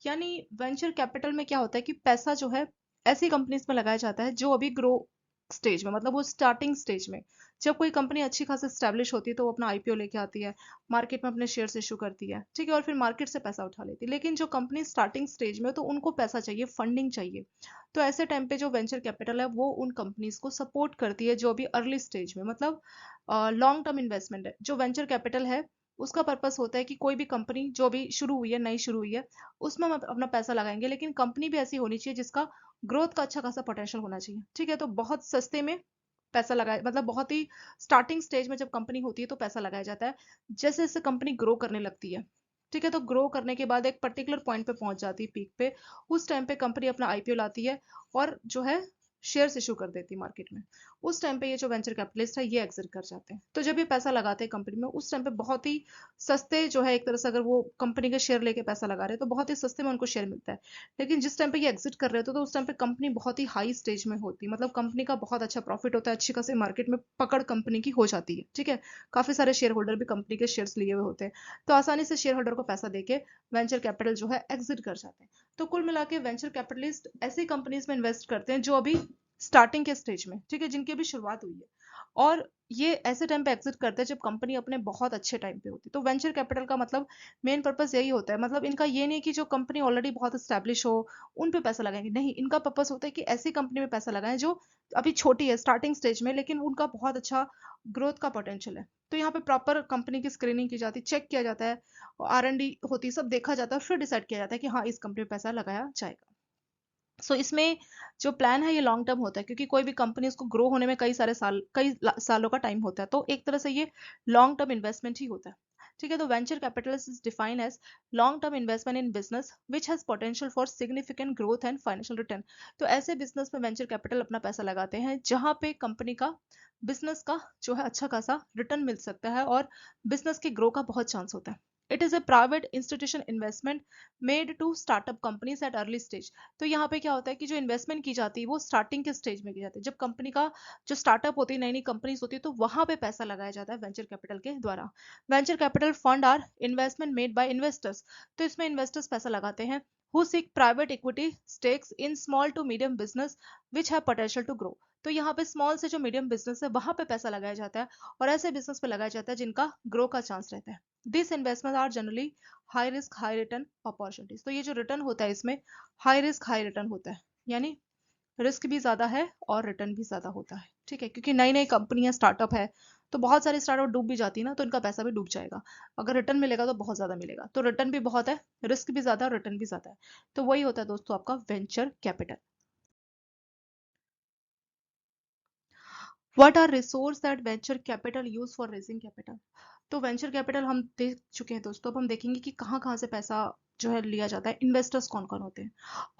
यानी वेंचर कैपिटल में क्या होता है कि पैसा जो है ऐसी कंपनीज में लगाया जाता है जो अभी ग्रो स्टेज में, मतलब वो स्टार्टिंग स्टेज में। जब कोई कंपनी अच्छी खासी स्टैब्लिश होती है तो वो अपना आईपीओ लेके आती है, मार्केट में अपने शेयर्स इशू करती है, ठीक है, और फिर मार्केट से पैसा उठा लेती है। लेकिन जो कंपनी स्टार्टिंग स्टेज में, तो उनको पैसा चाहिए, फंडिंग चाहिए। तो ऐसे टाइम पे जो वेंचर कैपिटल है वो उन कंपनीज को सपोर्ट करती है जो अभी अर्ली स्टेज में, मतलब लॉन्ग टर्म इन्वेस्टमेंट है। जो वेंचर कैपिटल है उसका पर्पस होता है कि कोई भी कंपनी जो भी शुरू हुई है, नई शुरू हुई है, उसमें हम अपना पैसा लगाएंगे, लेकिन कंपनी भी ऐसी होनी चाहिए जिसका ग्रोथ का अच्छा खासा पोटेंशियल होना चाहिए, ठीक है। तो बहुत सस्ते में पैसा लगाया, मतलब बहुत ही स्टार्टिंग स्टेज में जब कंपनी होती है तो पैसा लगाया जाता है। जैसे जैसे कंपनी ग्रो करने लगती है, ठीक है, तो ग्रो करने के बाद एक पर्टिकुलर पॉइंट पे पहुंच जाती है, पीक पे। उस टाइम पे कंपनी अपना आईपीओ लाती है और जो है शेयर्स इशू कर देती है मार्केट में। उस टाइम पे ये जो वेंचर कैपिटलिस्ट है ये एग्जिट कर जाते हैं। तो जब ये पैसा लगाते हैं कंपनी में, उस टाइम पे बहुत ही सस्ते जो है, एक तरह से अगर वो कंपनी के शेयर लेके पैसा लगा रहे हैं तो बहुत ही सस्ते में उनको शेयर मिलता है। लेकिन जिस टाइम पे ये एग्जिट कर रहे होते तो उस टाइम पे कंपनी बहुत ही हाई स्टेज में होती है, मतलब कंपनी का बहुत अच्छा प्रॉफिट होता है, अच्छी खासी मार्केट में पकड़ कंपनी की हो जाती है, ठीक है। काफी सारे शेयर होल्डर भी कंपनी के शेयर्स लिए हुए होते हैं, तो आसानी से शेयर होल्डर को पैसा देके वेंचर कैपिटल जो है एग्जिट कर जाते हैं। तो कुल मिला के वेंचर कैपिटलिस्ट ऐसी कंपनीज में इन्वेस्ट करते हैं जो अभी स्टार्टिंग के स्टेज में, ठीक है, जिनकी अभी शुरुआत हुई है। और ये ऐसे टाइम पे एग्जिट करते हैं जब कंपनी अपने बहुत अच्छे टाइम पे होती है। तो वेंचर कैपिटल का मतलब मेन पर्पस यही होता है, मतलब इनका ये नहीं कि जो कंपनी ऑलरेडी बहुत स्टैब्लिश हो उन पे पैसा लगाएंगे, नहीं, इनका पर्पस होता है कि ऐसी कंपनी में पैसा लगाएं जो अभी छोटी है, स्टार्टिंग स्टेज में, लेकिन उनका बहुत अच्छा ग्रोथ का पोटेंशियल है। तो यहाँ पे प्रॉपर कंपनी की स्क्रीनिंग की जाती है, चेक किया जाता है, R&D होती है, सब देखा जाता है, फिर डिसाइड किया जाता है कि हाँ इस कंपनी में पैसा लगाया जाएगा। इसमें जो प्लान है ये लॉन्ग टर्म होता है, क्योंकि कोई भी कंपनी उसको ग्रो होने में कई सालों का टाइम होता है, तो एक तरह से ये लॉन्ग टर्म इन्वेस्टमेंट ही होता है, ठीक है। तो venture capital is defined as long term investment in business which has potential for significant growth and financial return. तो ऐसे बिजनेस में वेंचर कैपिटल अपना पैसा लगाते हैं जहां पे कंपनी का, बिजनेस का जो है अच्छा खासा रिटर्न मिल सकता है और बिजनेस के ग्रो का बहुत चांस होता है। It is a private institution investment made to startup companies at early stage. तो यहाँ पे क्या होता है कि जो इन्वेस्टमेंट की जाती है वो स्टार्टिंग के स्टेज में की जाती है, जब कंपनी का जो स्टार्टअप होती है, नई नई कंपनीज होती है, तो वहां पे पैसा लगाया जाता है वेंचर कैपिटल के द्वारा। Venture capital fund are investment made by investors. तो इसमें इन्वेस्टर्स पैसा लगाते हैं who seek private equity stakes in small to medium business which have potential to grow। तो यहाँ पे स्मॉल से जो मीडियम बिजनेस है वहां पे पैसा लगाया जाता है और ऐसे बिजनेस पे लगाया जाता है जिनका ग्रो का चांस रहता है। This investment are generally high risk high return opportunities. तो ये जो रिटर्न होता है इसमें हाई रिस्क हाई रिटर्न होता है, यानी रिस्क भी ज्यादा है और रिटर्न भी ज्यादा होता है, ठीक है, क्योंकि नई नई कंपनियां स्टार्टअप है, तो बहुत सारी स्टार्टअप डूब भी जाती है ना, तो इनका पैसा भी डूब जाएगा। अगर रिटर्न मिलेगा तो बहुत ज्यादा मिलेगा, तो रिटर्न भी बहुत है, रिस्क भी ज्यादा, रिटर्न भी ज्यादा है। तो वही होता है दोस्तों आपका venture capital. What are resource that venture capital use for raising capital. तो वेंचर कैपिटल हम देख चुके हैं दोस्तों, अब हम देखेंगे कि कहाँ कहाँ से पैसा जो है लिया जाता है, इन्वेस्टर्स कौन कौन होते हैं।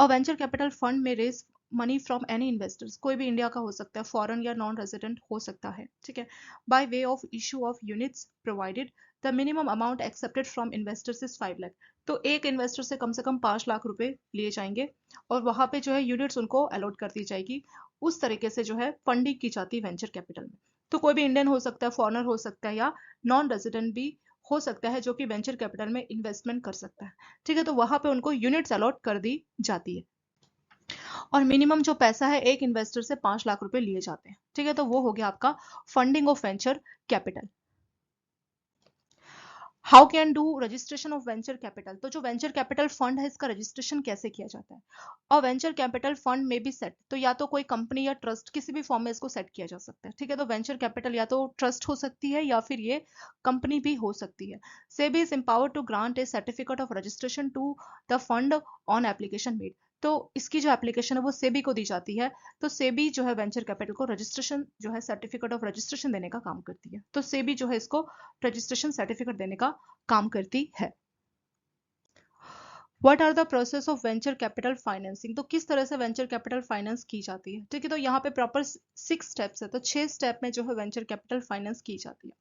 और वेंचर कैपिटल फंड में raise money from any investors, कोई भी इंडिया का हो सकता है, फॉरेन या नॉन रेजिडेंट हो सकता है, ठीक है, by way of issue of units provided the minimum amount accepted from investors is 5 lakh. तो एक इन्वेस्टर से कम 5 लाख रुपए लिए जाएंगे और वहां पे जो है यूनिट्स उनको अलॉट कर दी जाएगी। उस तरीके से जो है फंडिंग की जाती है वेंचर कैपिटल में। तो कोई भी इंडियन हो सकता है, फॉरेनर हो सकता है, या नॉन रेजिडेंट भी हो सकता है जो कि वेंचर कैपिटल में इन्वेस्टमेंट कर सकता है, ठीक है। तो वहां पे उनको यूनिट्स अलॉट कर दी जाती है और मिनिमम जो पैसा है एक इन्वेस्टर से 5 लाख रुपए लिए जाते हैं, ठीक है। तो वो हो गया आपका funding of venture capital. How can do registration of venture capital. तो जो वेंचर कैपिटल फंड है इसका रजिस्ट्रेशन कैसे किया जाता है। और वेंचर कैपिटल फंड में भी सेट, तो या तो कोई कंपनी या ट्रस्ट किसी भी फॉर्म में इसको सेट किया जा सकता है, ठीक है। तो वेंचर कैपिटल या तो ट्रस्ट हो सकती है या फिर ये कंपनी भी हो सकती है। SEBI is empowered to grant a certificate of registration to the fund on application made. तो इसकी जो एप्लीकेशन है वो सेबी को दी जाती है। तो सेबी जो है वेंचर कैपिटल को रजिस्ट्रेशन जो है सर्टिफिकेट ऑफ रजिस्ट्रेशन देने का काम करती है। तो सेबी जो है इसको रजिस्ट्रेशन सर्टिफिकेट देने का काम करती है। What are the process of venture capital financing, तो किस तरह से वेंचर कैपिटल फाइनेंस की जाती है, ठीक है। तो यहाँ पे प्रॉपर 6 स्टेप्स है, तो 6 स्टेप में जो है वेंचर कैपिटल फाइनेंस की जाती है।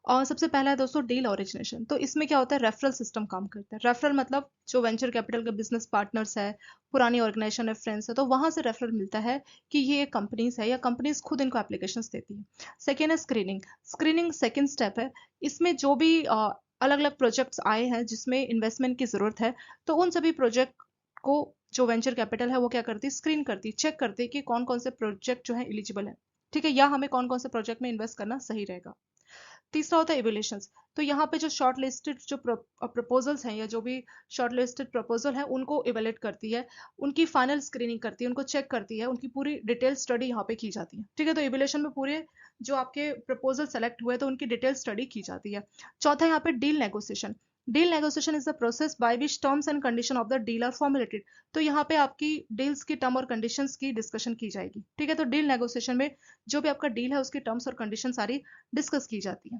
और सबसे पहला है दोस्तों डील ओरिजिनेशन। तो इसमें क्या होता है, रेफरल सिस्टम काम करता है। रेफरल मतलब जो वेंचर कैपिटल के बिजनेस पार्टनर्स है, पुरानी ऑर्गेनाइजेशन है, फ्रेंड्स है, तो वहां से रेफरल मिलता है कि ये कंपनीज है या कंपनीज खुद इनको एप्लीकेशंस देती है। सेकेंड है स्क्रीनिंग। स्क्रीनिंग सेकेंड स्टेप है। इसमें जो भी अलग अलग प्रोजेक्ट्स आए हैं जिसमें इन्वेस्टमेंट की जरूरत है, तो उन सभी प्रोजेक्ट को जो वेंचर कैपिटल है वो क्या करती है, स्क्रीन करती है, चेक करती है कि कौन कौन से प्रोजेक्ट जो है एलिजिबल है, ठीक है, या हमें कौन कौन से प्रोजेक्ट में इन्वेस्ट करना सही रहेगा। तीसरा होता है इवेल्यूशंस। तो यहाँ पे जो शॉर्ट लिस्टेड जो प्रपोजल्स हैं या जो भी शॉर्ट लिस्टेड प्रपोजल है उनको इवेलेट करती है, उनकी फाइनल स्क्रीनिंग करती है, उनको चेक करती है, उनकी पूरी डिटेल स्टडी यहाँ पे की जाती है, ठीक है। तो इवेल्यूशन में पूरे जो आपके प्रपोजल सेलेक्ट हुए तो उनकी डिटेल स्टडी की जाती है। चौथा यहाँ पे deal negotiation. Deal negotiation is the process by which terms and condition of the deal are formulated. तो यहाँ पे आपकी डील्स की टर्म और कंडीशंस की डिस्कशन की जाएगी, ठीक है। तो डील नेगोशिएशन में जो भी आपका डील है उसकी टर्म्स और कंडीशन सारी डिस्कस की जाती है।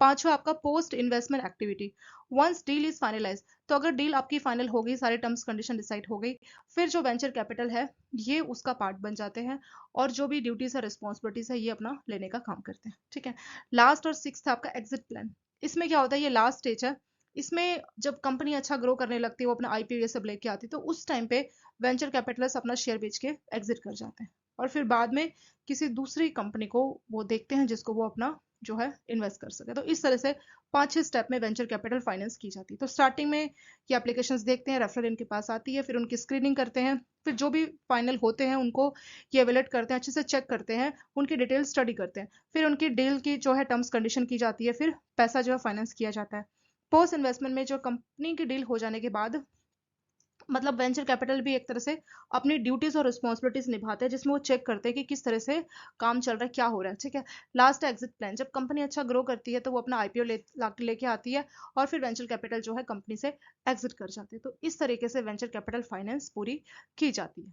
पांचवा आपका post investment activity. Once deal is finalize, तो अगर डील आपकी फाइनल हो गई, सारे टर्म्स कंडीशन डिसाइड हो गई, फिर जो वेंचर कैपिटल है ये उसका पार्ट बन जाते हैं और जो भी ड्यूटीज है, रिस्पॉन्सिबिलिटीज है, ये अपना लेने का काम करते हैं, ठीक है। लास्ट और सिक्स्थ आपका एग्जिट प्लान। इसमें क्या होता है, ये लास्ट स्टेज है। इसमें जब कंपनी अच्छा ग्रो करने लगती है, वो अपना आईपीओ ये सब लेके आती है, तो उस टाइम पे वेंचर कैपिटलिस्ट अपना शेयर बेच के एग्जिट कर जाते हैं और फिर बाद में किसी दूसरी कंपनी को वो देखते हैं जिसको वो अपना जो है इन्वेस्ट कर सके। तो इस तरह से 5-6 स्टेप में वेंचर कैपिटल फाइनेंस की जाती है। तो स्टार्टिंग में ये एप्लीकेशंस देखते हैं, रेफरल इनके पास आती है, फिर उनकी स्क्रीनिंग करते हैं, फिर जो भी फाइनल होते हैं उनको ये एवेलेट करते हैं, अच्छे से चेक करते हैं, उनकी डिटेल स्टडी करते हैं, फिर उनकी डील की जो है टर्म्स कंडीशन की जाती है, फिर पैसा जो है फाइनेंस किया जाता है। पोस्ट इन्वेस्टमेंट में जो कंपनी की डील हो जाने के बाद मतलब वेंचर कैपिटल भी एक तरह से अपनी ड्यूटीज और रिस्पॉन्सिबिलिटीज निभाते हैं, जिसमें वो चेक करते हैं कि किस तरह से काम चल रहा है, क्या हो रहा है, ठीक है। Last exit plan. जब कंपनी अच्छा ग्रो करती है तो वो अपना आईपीओ लेके आती है और फिर वेंचर कैपिटल जो है कंपनी से एग्जिट कर जाते हैं। तो इस तरीके से वेंचर कैपिटल फाइनेंस पूरी की जाती है।